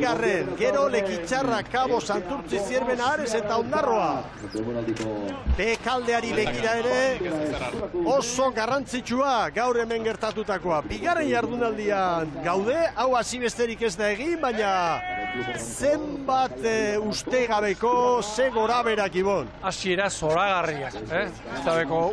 Gero Lekitzarra, Kabo, Santurtzi, Zierbena, Ares eta Ondarroa. Bekaldeari begira ere oso garrantzitsua gaur hemen gertatutakoa. Bigarren jardunaldian gaude, hau hasi besterik ez da egin, baina zenbat ustegabeko ze goraberak ibon. Hasiera zoragarriak,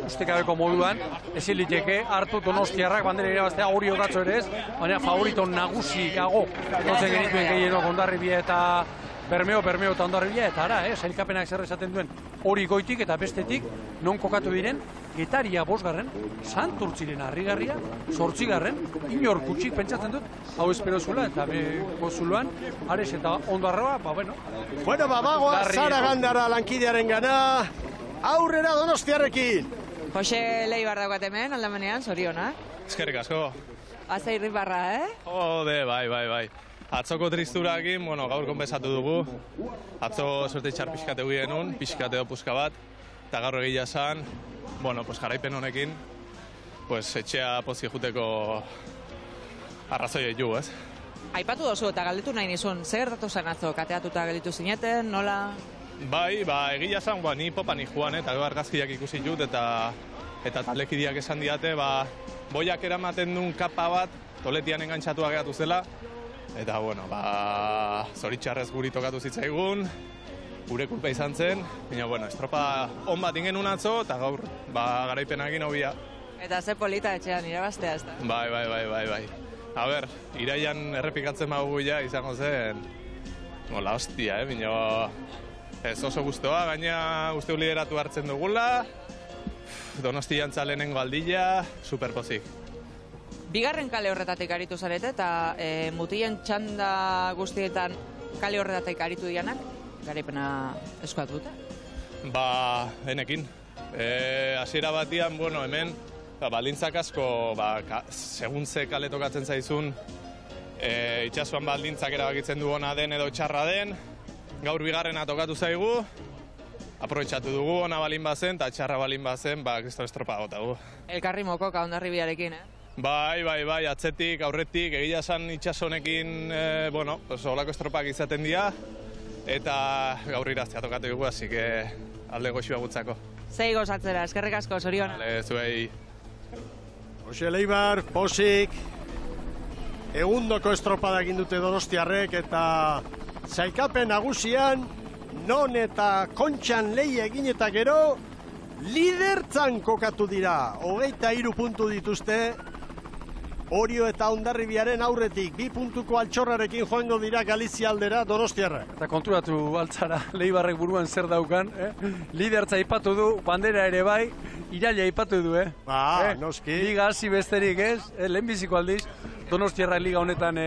ustekabeko moduan, ezin liteke hartu Donostiarrak bandera irabaztea Orio datzo ere ez, baina favorito nagusiago egotzen genituen gehienok Hondarribia eta Bermeo eta Hondarribia, eta ara, sailkapenak zer esaten duen hori goitik eta bestetik non kokatu diren Getaria 5. Santurtziren harrigarria 8. Inor gutxik pentsatzen dut, hau espero zuela eta beko zuloan, Ares eta Ondarroa, bagoa Zara Gandara lankidearen gana, aurrera Donostiarrekin. Jose Leibar daukat hemen, aldamenean, zorionak. Eskerrik asko. Aza irribarra, Jode, bai. Atzoko tristurakin, gaur konpensatu dugu. Atzo suerte txar pixkate hui genuen, pixkate opuzka bat. Eta gaur egia esan, jaraipen honekin, etxea pozik juteko arrazoi du, ez? Aipatu dozu eta galdetu nahi nizun, zer gertatu zen atzo, kateatuta gelditu zineten, nola? Bai, egia esan, ni popa ni joan, eta argazkiak ikusi dut, eta talekideak esan diate, boiak eramaten duen kapa bat, toletian engantxatua geratu zela, eta, zoritxarrez guri tokatu zitzaigun, gure kulpa izan zen, baina, estropa on bat ingen atzo, eta gaur, garaipenakin hobia. Eta ze polita etxean irabaztea, ez da? Bai. A ber, iraian errepikatzen magu ja, izango zen, la hostia, baina ez oso guztua, gaina uste lideratu hartzen dugula, Donostiantza lehenengo aldila, superpozik. Bigarren kale horretatik aritu zarete eta mutilen txanda guztietan kale horretatik aritu dianak, garaipena eskuatu dute? Enekin. Hasiera batian, hemen, baldintzak asko, segun ze kale tokatzen zaizun, itxasuan baldintzak erabakitzen du ona den edo txarra den, gaur bigarrena tokatu zaigu, aprobetxatu dugu, ona balin bazen, eta txarra balin bazen, kristo estropa gotagu. Elkarri mokoka Hondarribiarekin, Bai, atzetik, aurretik, egia esan itxasonekin, olako estropak izaten dira, eta gaur iraztea tokatu dugu, hasi que alde goxua gutzako. Zei gozatzera, eskerrik asko, zorion. Zuei. Jose Leibar, posik, egundoko estropada egin dute Donostiarrek, eta sailkapen nagusian, non eta kontxan lehi egin eta gero, lidertzan kokatu dira. 23 puntu dituzte, Orio eta Hondarribiaren aurretik, 2 puntuko altxorrarekin joango dira Galizia aldera Donostiarrak. Eta konturatu altzara, Leibarrek buruan zer daukan, lidertza aipatu du, bandera ere bai, iraila aipatu du, Noski. Liga hasi besterik ez, lehenbiziko aldiz, Donostiarra liga honetan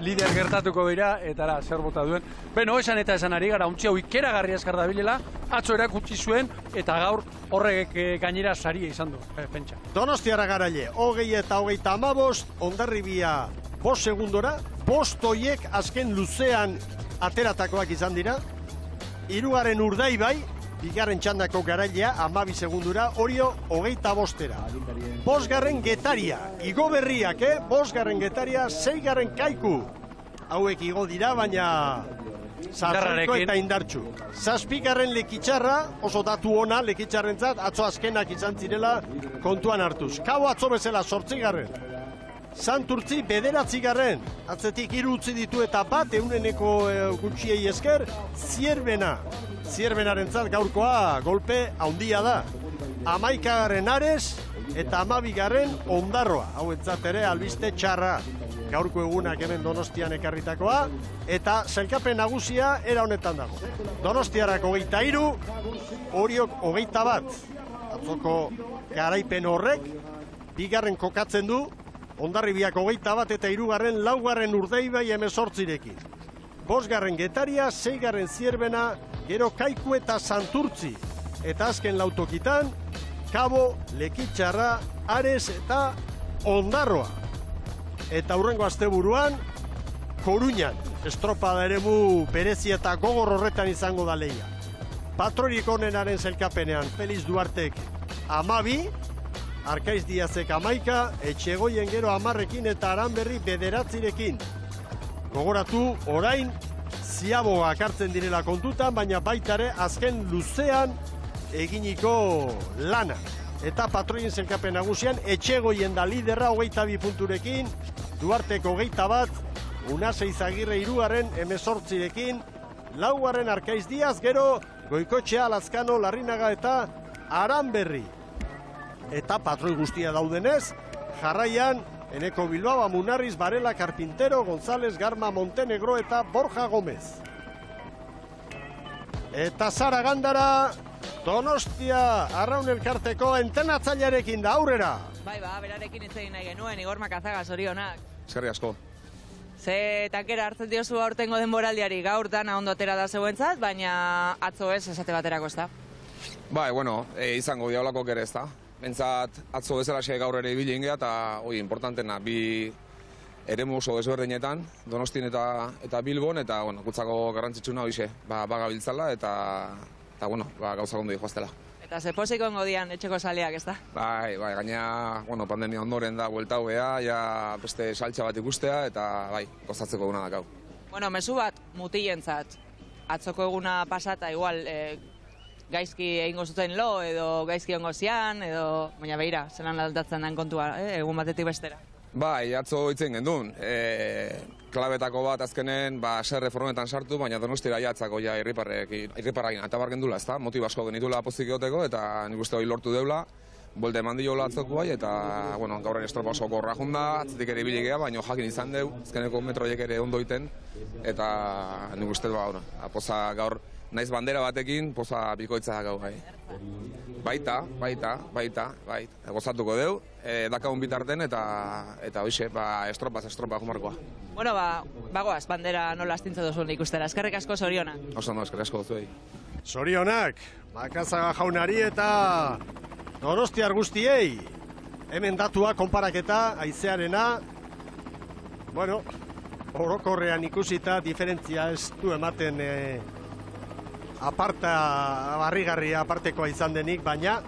lider gertatuko dira, eta ara, zer bota duen. Beno, esan eta esan ari gara, untzi hau ikeragarri azkar da bilela, atzo erakutsi zuen, eta gaur horrek gainera saria izan du, pentsa. Donostiarra garaile, 20 eta 35, Hondarribia 5 segundora, 5 hoiek azken luzean ateratakoak izan dira, 3. Urdaibai, 2. txandako garailea 12 segundura, Orio 25era. 5. Getaria, igo berriak, 5. Getaria, 6. Kaiku. Hauek igo dira, baina sazoiko eta indartxu. 7. Lekitxarra, oso datu ona Lekitxarrentzat, atzo azkenak izan zirela kontuan hartuz. Kabo atzo bezala 8. Santurtzi 9. Atzetik 3 utzi ditu eta bat, euneneko gutxiei esker, Zierbenarentzat gaurkoa golpe handia da. 11. Ares eta 12. Ondarroa. Hauentzat ere albiste txarra. Gaurko egunak hemen Donostian ekarritakoa. Eta sailkapen nagusia era honetan dago. Donostiarrak 23, Oriok 21. Atzoko garaipen horrek, 2. kokatzen du, Hondarribiak 21 eta 3. 4. Urdaibai 18rekin. 5. Getaria, 6. Zierbena, gero Kaiku eta Santurtzi. Eta azken lautokitan, Kabo, Lekitxarra, Ares eta Ondarroa. Eta hurrengo asteburuan, Koruñan, estropada eremu berezi eta gogor horretan izango da lehia. Patroirik onenaren zelkapenean, Feliz Duartek 12, Arkaiz Diazek 11, Etxegoien gero 10rekin eta Aranberri 9rekin. Gogoratu, orain, ziaboak hartzen direla kontutan, baina baitare azken luzean eginiko lana. Eta patroien zelkapen nagusian, Etxegoien da liderra 22 punturekin, Duartek 21, Unase Izagirre 3. 18rekin, 4. Arkaiz Diaz, gero Goikotxea, Lazkano, Larrinaga eta Aranberri. Eta patroi guztia daudenez, jarraian, Eneko Bilbao, Munarriz, Varela, Carpintero, González, Garma, Montenegro eta Borja Gómez. Eta Zara Gandara, Donostia, Arraun Elkarteko entrenatzailearekin da aurrera. Bai, berarekin hitz egin nahi genuen, Igor Makazaga, zorionak. Eskerrik asko. Ze tankera hartzen diozu aurtengo denboraldiari, gaur dana ondo atera da zeuentzat, baina atzo ez esate baterako ez da. Bai, bueno, izango diabolako kere ez da. Bentsat, atzo bezalaxe gaur ere ibili ingea, eta importantena, bi eremu oso desberdinetan, Donostin eta Bilbon, eta, bueno, gutzako garrantzitsuna hoize, bagabiltzala, eta gauza gondo joaztela. Eta ze posiko ongo dian etxeko saleak, ez da? Bai, gaina, pandemia ondoren da buelta hobea, ja beste saltxa bat ikustea, eta bai, gozatzeko eguna dakau. Bueno, mezu bat mutilentzat, atzoko eguna pasata, igual, gaizki egingo zuten lo, edo gaizki ongo zian, edo, baina behira, zelan aldatzen den kontua, egun batetik bestera. Bai, atzo hitzen gendun, klabetako bat azkenen, ser reformetan sartu, baina Donostira jatzako ja irriparrakin atabar gendula, ezta? Motibo asko genitula pozik egoteko, eta nik uste hori lortu deula, bolte eman diola atzoko bai, eta, gaurren estropa oso gorra junda, atzetik ere biligea, baina jakin izan deu, azkeneko metroiek ere ondo iten, eta nik uste poza gaur, naiz bandera batekin, poza bikoitza gau bai. Baita, gozatuko deu, dakagun bitarten eta hoxe, estropa jumarkoa. Bueno, bagoaz, bandera nola astintza duzun ikustera. Eskerrik asko, zorionak. Oso no, eskerrik asko duzuei. Zorionak, Makazaga jaunari eta Donostiar guztiei. Hemen datua, konparaketa, haizearena. Bueno, orokorrean ikusita, diferentzia ez du ematen barrigarria apartekoa izan denik, baina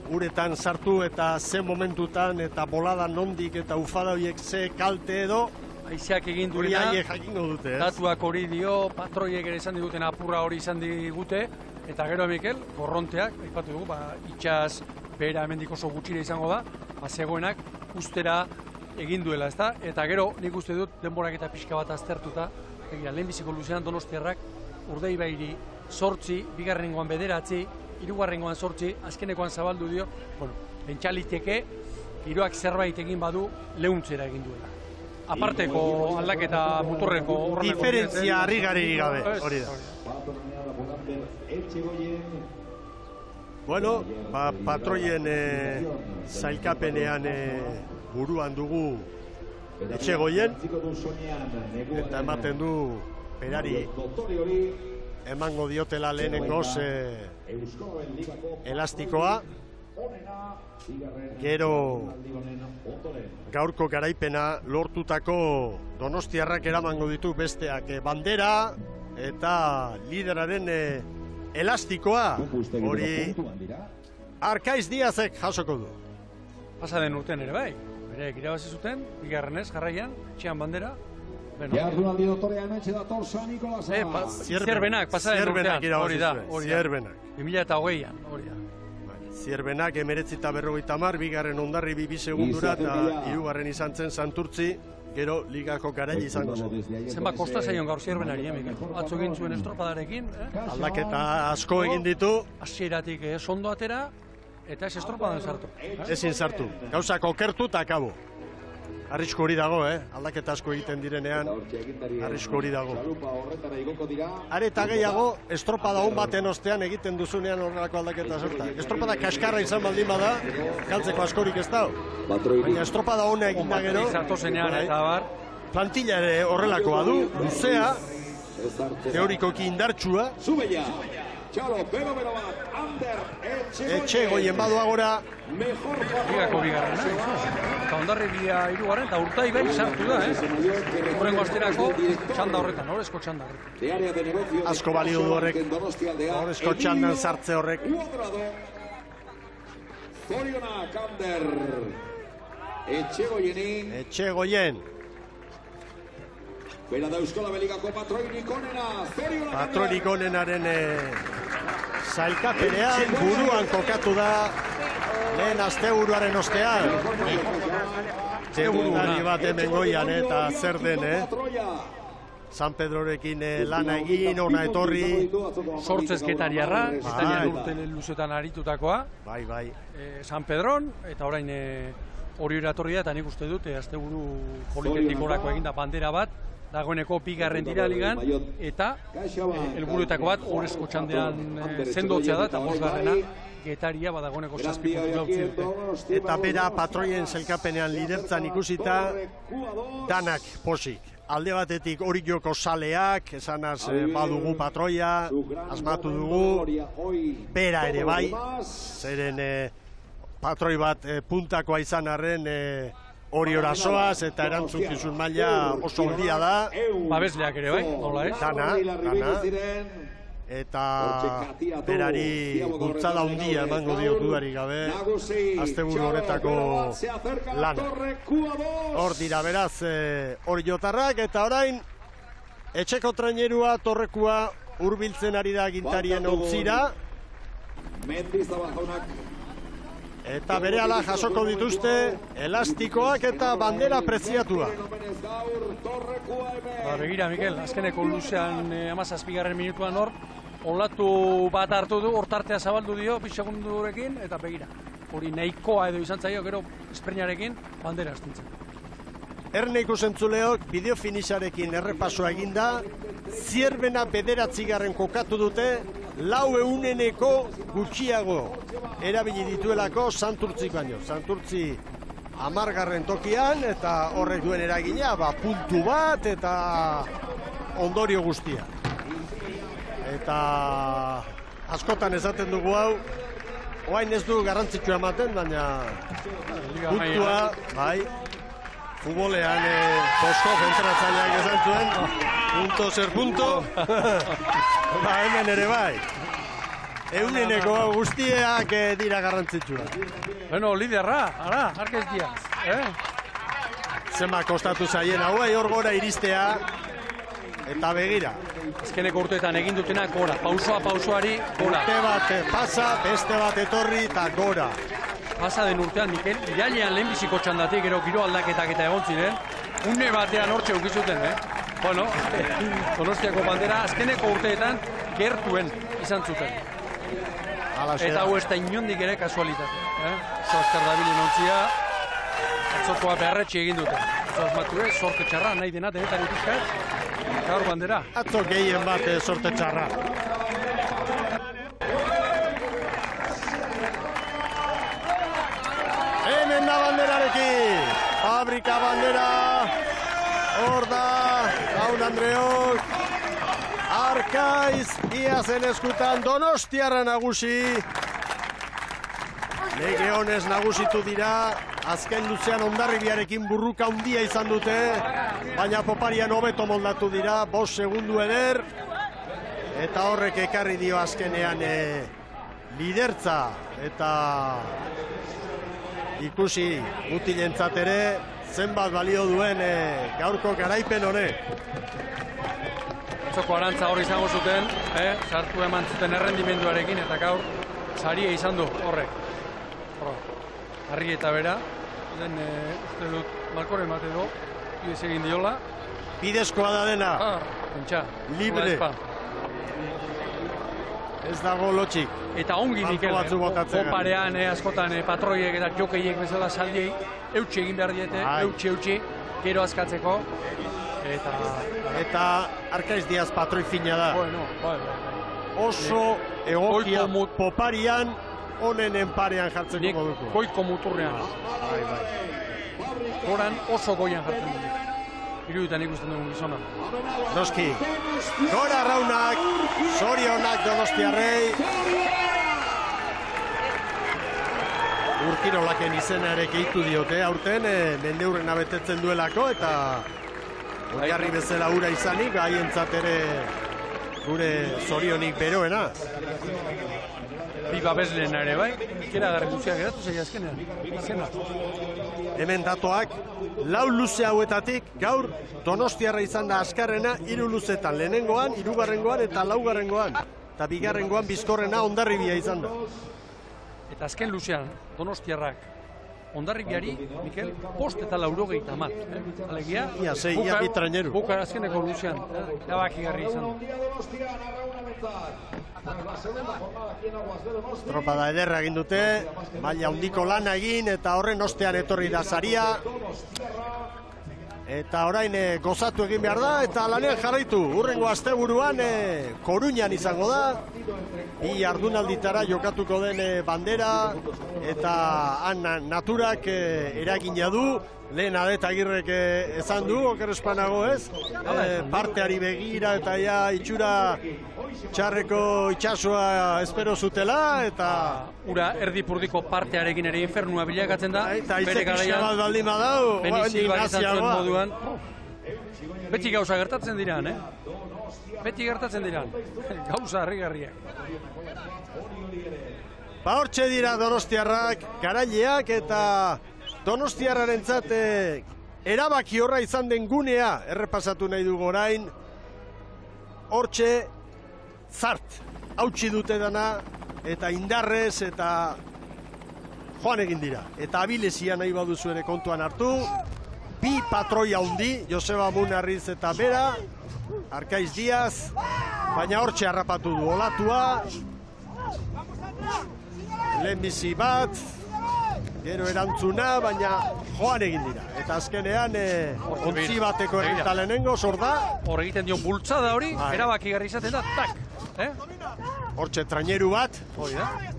uretan sartu eta ze momentutan eta bolada nondik eta ufada horiek ze kalte edo Aizeak egin duena, jakingo dute, datuak hori dio, patroiek ere izan diguten apurra hori izan digute, eta gero Mikel, korronteak, aipatu dugu, itxas behera hemendik oso gutxire izango da, zegoenak ustera egin duela, ezta? Eta gero nik uste dut denborak eta pixka bat aztertuta, lehenbiziko luzean Donostiarrak Urdaibairi 8, bigarrengoan 9, hirugarrengoan 8, azkenekoan zabaldu dio, pentsaliteke, giroak zerbait egin badu lehuntzera egin duela. Aparteko aldaketa muturreko horreneko... Diferentzia harrigarri gabe, hori da. Bueno, patroien zailkapenean buruan dugu Etxegoien, eta ematen du berari emango diotela lehenengoz elastikoa. Gero gaurko garaipena lortutako donostiarrak eramango ditu besteak bandera eta lideraren elastikoa. Hori Arkaiz Diazek jasoko du. Pasa den urten ere bai, bere irabazi zuten, bigarrenez jarraian, etxean bandera. Jardunaldi dotorea hementxe dator San Nikolasa. Zierbenak, pasa den urtean, hori da. Zierbenak. 2008an, hori da. Zierbenak 1950, bigarren Hondarribi 2 segundura eta 3. izan zen Santurtzi, gero ligako garaile izango zen. Zenbat kosta zaion gaur Zierbenari, Mikel? Atzo egin zuen estropadarekin. Aldaketa asko egin ditu. Hasieratik sondo atera, eta ez estropadan sartu. Ezin sartu. Gauzak okertu eta akabo. Arrisku hori dago, aldaketa asko egiten direnean, arrisku hori dago. Are eta gehiago, estropada hon baten ostean egiten duzunean horrelako aldaketa sorta. Estropada kaskarra izan baldin bada, galtzeko askorik ez dago. Baina estropada hona egin da gero, plantilla ere horrelakoa du, luzea, teorikoki indartsua. Etxegoien badu agora ligako bigarrena, eta Hondarribia 3. eta Urtaibai sartu da, horrengo asterako txanda horretan, horrezko txanda horretan. Asko balio du horrek, horrezko txandan sartze horrek. Zorionak Ander Etxegoien. Bera da Euskola Beligako patroinik onena, zorionak patroinik onenaren zailkapenean buruan kokatu da lehen asteburuaren ostean. Txegurari bat hemen goian eta zer den, San Pedrorekin lana egin, ona etorri. Sortzezketariarra, Italian urte luzetan aritutakoa. Bai. San Pedron, eta orain hori eratorria, eta nik uste dut, asteburu politikorako eginda bandera bat, dagoeneko bigarren dira ligan, eta helburuetako bat horrezko txandean sendotzea da, eta 5. Getaria badagoeneko 7 puntura utzi dute. Eta bera patroien zelkapenean lidertzan ikusita, danak posik. Alde batetik hori joko saleak, esanaz badugu patroia, asmatu dugu, bera ere bai, zeren patroi bat puntakoa izan arren hori orazoaz eta erantzukizun maila oso handia da. Babesleak ere bai, nola ez? Dana. Eta berari bultzada handia emango dio dudarik gabe asteburu honetako lana. Hor dira beraz hori jotarrak eta orain etxeko trainerua Torrekua hurbiltzen ari da agintarien ontzira. Eta berehala jasoko dituzte elastikoak eta bandera preziatua. Begira, Mikel, azkeneko luzean 17. minutuan hor, olatu bat hartu du, hortartea zabaldu dio, 2 segundurekin, eta begira. Hori nahikoa edo izan zaio, gero espreinarekin bandera astintzen. Erne ikusentzuleok bideo finixarekin errepasoa eginda, Zierbena 9. kokatu dute, 4% gutxiago erabili dituelako Santurtzik baino. Santurtzi 10. tokian eta horrek duen eragina, puntu bat eta ondorio guztia. Eta askotan esaten dugu hau, oain ez du garrantzitsua ematen, baina puntua, bai, futbolean Boskov entratzaileak esan zuen, punto ser punto, hemen ere bai. Euneneko guztiak dira garrantzitsua. Bueno, liderra, ara, Arkaiz Diaz. Zema kostatu zaien hauei hor gora iristea, eta begira. Azkeneko urteetan egin dutenak gora, pausoari gora. Urte bat pasa, beste bat etorri eta gora. Pasa den urtean, Mikel, irailean lehenbiziko txandatik, gero giro aldaketak eta egon ziren, une batean hortxe ukizuten, Bueno, Donostiako bandera azkeneko urteetan gertuen izan zuten. Eta hau ez da inondik ere kasualitate. Azkar dabilen ontzia, atzokoa beharretxe egin dute. Asmatu sorte txarra nahi dena denetari pizkat, gaur bandera. Atzo gehien bat sorte txarra. Hemen da banderarekin, korrika bandera. Hor da, Jaun Andreok. Arkaiz, Iazen eskutan Donostiarra nagusi. Legeonez nagusitu dira. Azken luzean Hondarribiarekin burruka handia izan dute. Baina Poparian hobeto moldatu dira. 5 segundu eder. Eta horrek ekarri dio azkenean lidertza. Eta ikusi mutilentzat ere zenbat balio duen gaurko garaipen honek. Atzoko arantza hor izango zuten, sartu eman zuten errendimenduarekin, eta gaur saria izan du horrek. Harri eta bera, uste dut Malkoren bat edo, bidez egin diola. Bidezkoa da dena. Pentsa. Libre. Ez dago lotxik. Eta ongi Mikel, Poparean askotan patroiek eta jokeiek bezala saldiei, eutxe egin behar diete, eutxe, gero askatzeko. Eta Arkaiz Diaz patroi fina da. Bueno, oso egokia Poparian honen enparean jartzeko moduko. Goiko muturrean. Horan oso goian jartzen dut. Iruditan ikusten dugun gizona. Noski. Gora Arraunak, zorionak Donostiarrei. Urkirolaken izena ere gehitu diote, aurten mendeurrena betetzen duelako, eta oinarri bezala ura izanik, haientzat ere gure zorionik beroena. Bi babeslena ere, bai? Ikeragarri guztiak geratu zei azkenean, izena. Hemen datoak, 4 luze hauetatik, gaur Donostiarra izan da askarrena 3 luzetan, lehenengoan, 3. eta 4. Eta 2. bizkorrena Hondarribia izan da. Eta azken luzean, Donostiarrak Hondarribiari, Mikel, 5 eta 80 mat. Alegia, ia bitraineru. Bukar azkeneko luzean, erabakigarri izan du. Estropada ederra egin dute, maila handiko lana egin, eta horren ostean etorri da saria. Eta orain gozatu egin behar da, eta lanean jarraitu. Hurrengo asteburuan Koruñan izango da. 2 jardunalditara jokatuko den bandera, eta han naturak eragina du. Lehen Adet Agirrek esan du, okerrespanago ez? Parteari begira eta itxura txarreko itxasoa espero zutela, eta ura erdipurdiko partearekin ere infernua bilakatzen da. Eta izek bat baldin badau, moduan. Beti gauza gertatzen diran, Beti gertatzen diran. Gauza harrigarriak. Ba hortxe dira Donostiarrak, garaileak, eta Donostiarrarentzat erabaki horra izan den gunea errepasatu nahi dugu orain. Hortxe zart hautsi dute dana, eta indarrez eta joan egin dira. Eta abilezia nahi baduzu ere kontuan hartu. 2 patroi handi, Joseba Munarriz eta bera, Arkaiz Diaz, baina hortxe harrapatu du olatua. Lehenbizi bat, gero erantzuna, baina joan egin dira. Eta azkenean, ontzi bateko errenta lehenengo, sorda. Hor egiten dio bultzada hori, erabakigarri izaten da, tak. Hortxe traineru bat.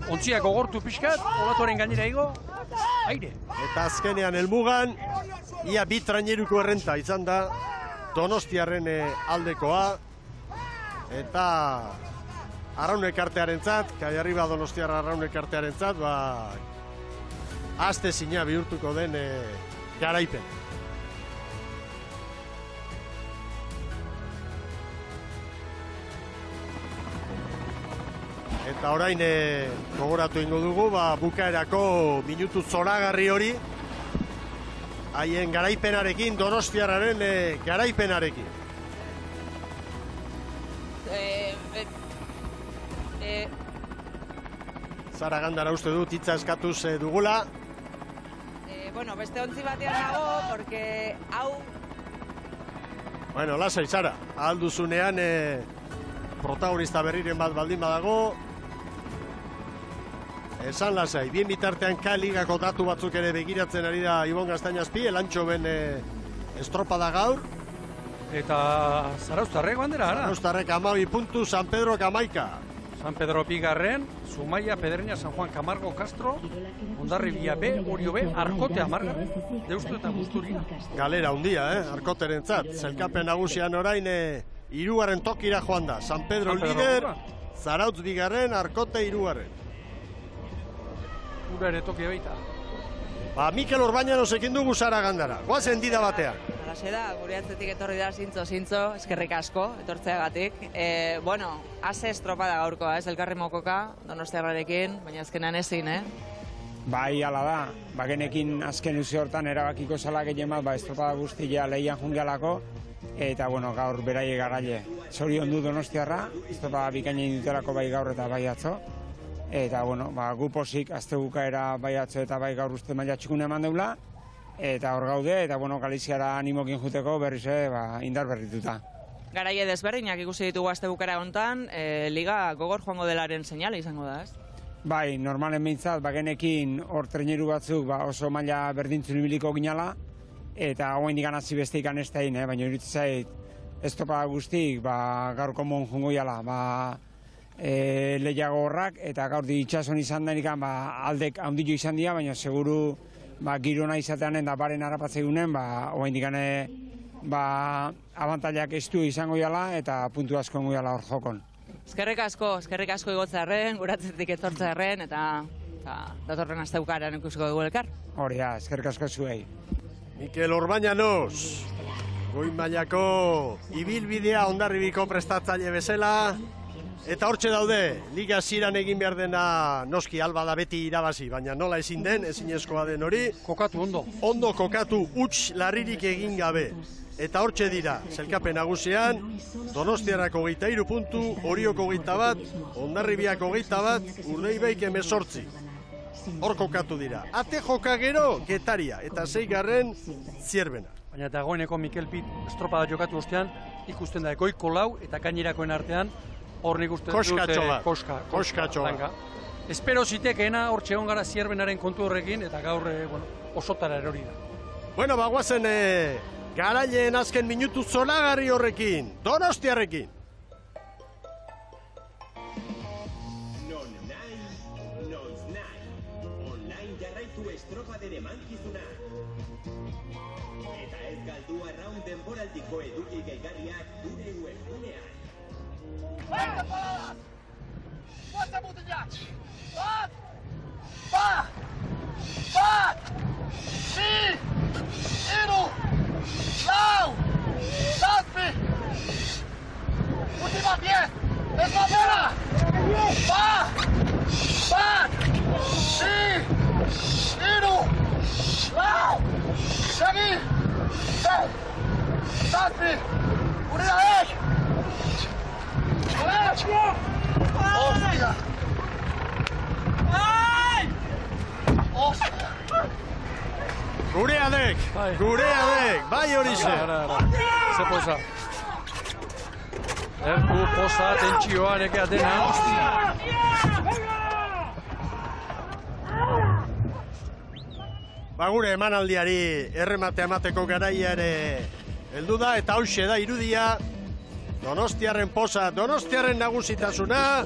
Ontziak ogortu pixkat, olatuaren gainera igo, aire. Eta azkenean helmugan, ia 2 traineruko errenta izan da, Donostiarren aldekoa. Eta Arraunek artearentzat, kai arriba Donostiarra Arraunek artearentzat, azte zina bihurtuko den garaipen. Eta orain gogoratu ingo dugu, bukaerako minutu zoragarri hori, haien garaipenarekin, Donostiarraren garaipenarekin. Zara Gandara uste dut hitza eskatuz dugula. Bueno, beste ontzi batean dago, porque hau... Bueno, lasai, Zara. Alduzunean protagonista berriren bat baldin badago. Esan lasai, bien bitartean K-ligako datu batzuk ere begiratzen ari da Ibon Gaztainazpi, elantxo ben estropada gaur. Eta Zarauztarrek bandera, ara? Zarauztarrek 12 puntu, San Pedro 11. San Pedro bigarren, Zumaia, Pedreña, San Juan, Camargo, Castro, Hondarribia B, Orio B, Arkote amargarren, Deustu eta Busturia. Galera handia, Arkoterentzat. Zelkapen nagusian orain hirugarren tokira joan da. San Pedro lider, Zarautz bigarren, Arkote hirugarren. Ura ere tokia baita. Mikel Orbañanosekin dugu Saragandara. Goazen dida batean. Halaxe da, gure atzetik etorri da zintzo, eskerrik asko, etortzeagatik. Ase estropada gaurkoa, elkarri mokoka, Donostiarrarekin, baina azkenan ezin, Bai, ala da. Bagenekin azken uzi hortan erabakiko zala gehien bat, estropada guztia lehian jungialako, eta, gaur beraie garaile. Zorion du Donostiarra, estropada bikainen dutelako bai gaur eta bai atzo. Eta, gu posik azte bukaera bai atzo eta bai gaur uste maila txikune eman deula, eta hor gaude, eta Galiziara animokin juteko berriz indar berrituta. Garaie desberdinak ikusi ditugu azte bukaera hontan, liga gogor joango delaren seinale izango da, ez? Bai, normalen behintzat, bagenekin hor treneru batzuk oso maila berdintzun ibiliko ginala, eta hauen digan hazi beste ikan ez da baina iruditzen zait, estropada guztik, gaurko mon jungo jala, lehiago horrak, eta gaur di itxason izan denikan, aldek handitu izan dira, baina seguru girona izatean eta baren harapatzegunen, hauen digan abantailak estu izango jala, eta puntu asko ingo jala hor jokon. Eskerrik asko igotzearen, guratzetik etortzearen, eta datorren azte bukaeran ikusiko dugu elkar. Hori da, eskerrik asko zuei. Mikel Orbañanos, goi mailako ibilbidea Hondarribiko prestatzaile bezala, eta hortxe daude, liga ziran egin behar dena noski alba da beti irabazi, baina nola ezin den, ezinezkoa den hori. Kokatu ondo. Ondo kokatu, huts larririk egin gabe. Eta hortxe dira, zelkapen nagusian, Donostiarrako 23 puntu, Orioko 21, Hondarribiako 21, Urdeibaik 18. Hor kokatu dira. Ate joka gero, Getaria, eta 6. Zierbena. Baina dagoeneko Mikel Pit estropada jokatu ostean, ikusten da goiko 4 eta gainerakoen artean, hor nik uste dut koskatxo bat. Espero zitekeena hor txegon gara Zierbenaren kontu horrekin, eta gaur osotara erori da. Bueno, bagoazen garaileen azken minutu zolagarri horrekin, Donostiarrekin. Online jarraitu estropaden emankizuna. Eta ez galdu arraun denboraldiko eduki gehigarriak gure webgunean. ¡Fuerte, paradas! ¡Fuerte, mutillas! ¡Bat! ¡Bat! ¡Bat! ¡Sí! ¡Iru! ¡Lau! ¡Zazpi! ¡Última 10! ¡Es la bola! ¡Bat! ¡Bat! ¡Sí! ¡Iru! ¡Lau! ¡Segui! ¡Zazpi! ¡Unidades! ¡Hostia! ¡Ay! ¡Hostia! Gureadek, bai horixe. Ze poza. Erku poza, tentsioa nekea dena. Gure emanaldiari errematea emateko garaia ere heldu da, eta hauxe da irudia. Donostiarren poza, Donostiarren nagusitasuna,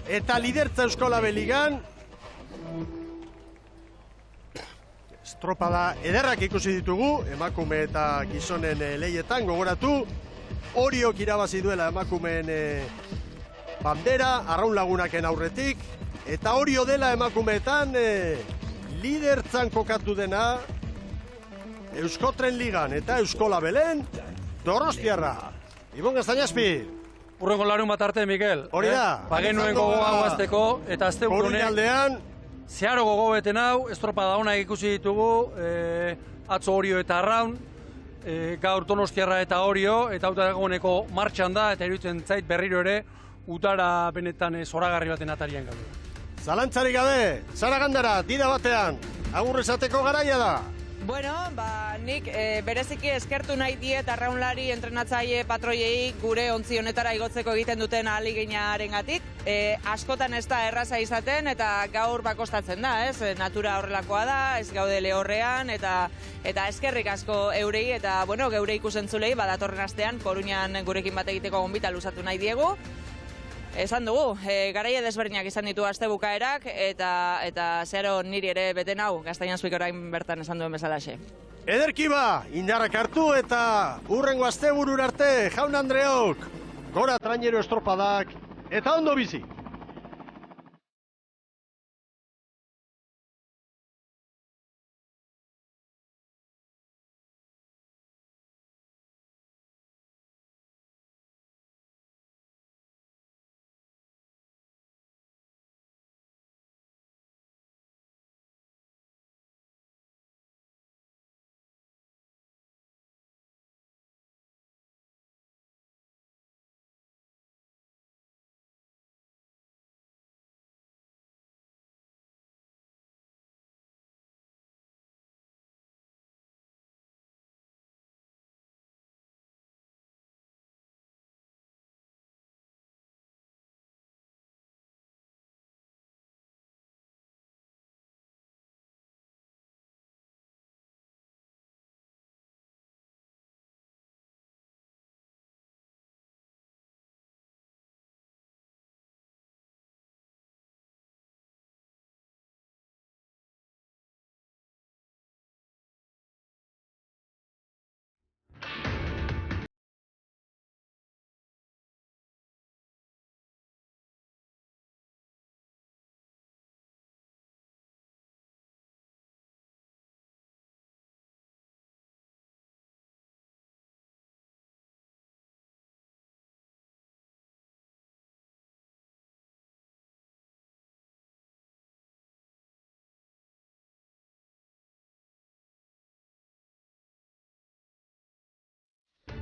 eta lidertza Euskola Beligan. Estropada ederrak ikusi ditugu, emakume eta gizonen lehietan, gogoratu. Oriok irabazi duela emakumeen bandera, Arraun Lagunaken aurretik. Eta Orio dela emakumeetan lidertzan kokatu dena Euskotren Ligan eta Euskola Belen, Donostiarra. Ibon Gaztañazpi. Urrengo larun bat arte, Mikel. Hori da. Bagenuen gogo hau azteko, eta azte honek zeharo gogo beten hau, estropada honak ikusi ditugu, atzo Orio eta Arraun, gaur Donostiarra eta Orio, eta dagoeneko martxan da, eta iruditzen zait berriro ere, utara benetan zoragarri baten atarian gaude. Zalantzarik gabe, Saragandara, dida batean, agur esateko garaia da. Bueno, nik bereziki eskertu nahi diet arraunlari entrenatzaile patroiei gure ontzi honetara igotzeko egiten duten ahaleginaren-gatik. Askotan ez da erraza izaten eta gaur bakostatzen da, ez? Natura horrelakoa da, ez gaude lehorrean eta eskerrik asko eurei eta geure ikusentzulei datorren astean Koruñan gurekin bat egiteko gonbita luzatu nahi diegu. Esan dugu, garaia desberdinak izan ditu astebukaerak eta zeharo niri ere bete nau, Gaztainazpik orain bertan esan duen bezalaxe. Ederki ba, indarrak hartu eta urrengo asteburura arte, jaun Andreok, gora trainero estropadak eta ondo bizi!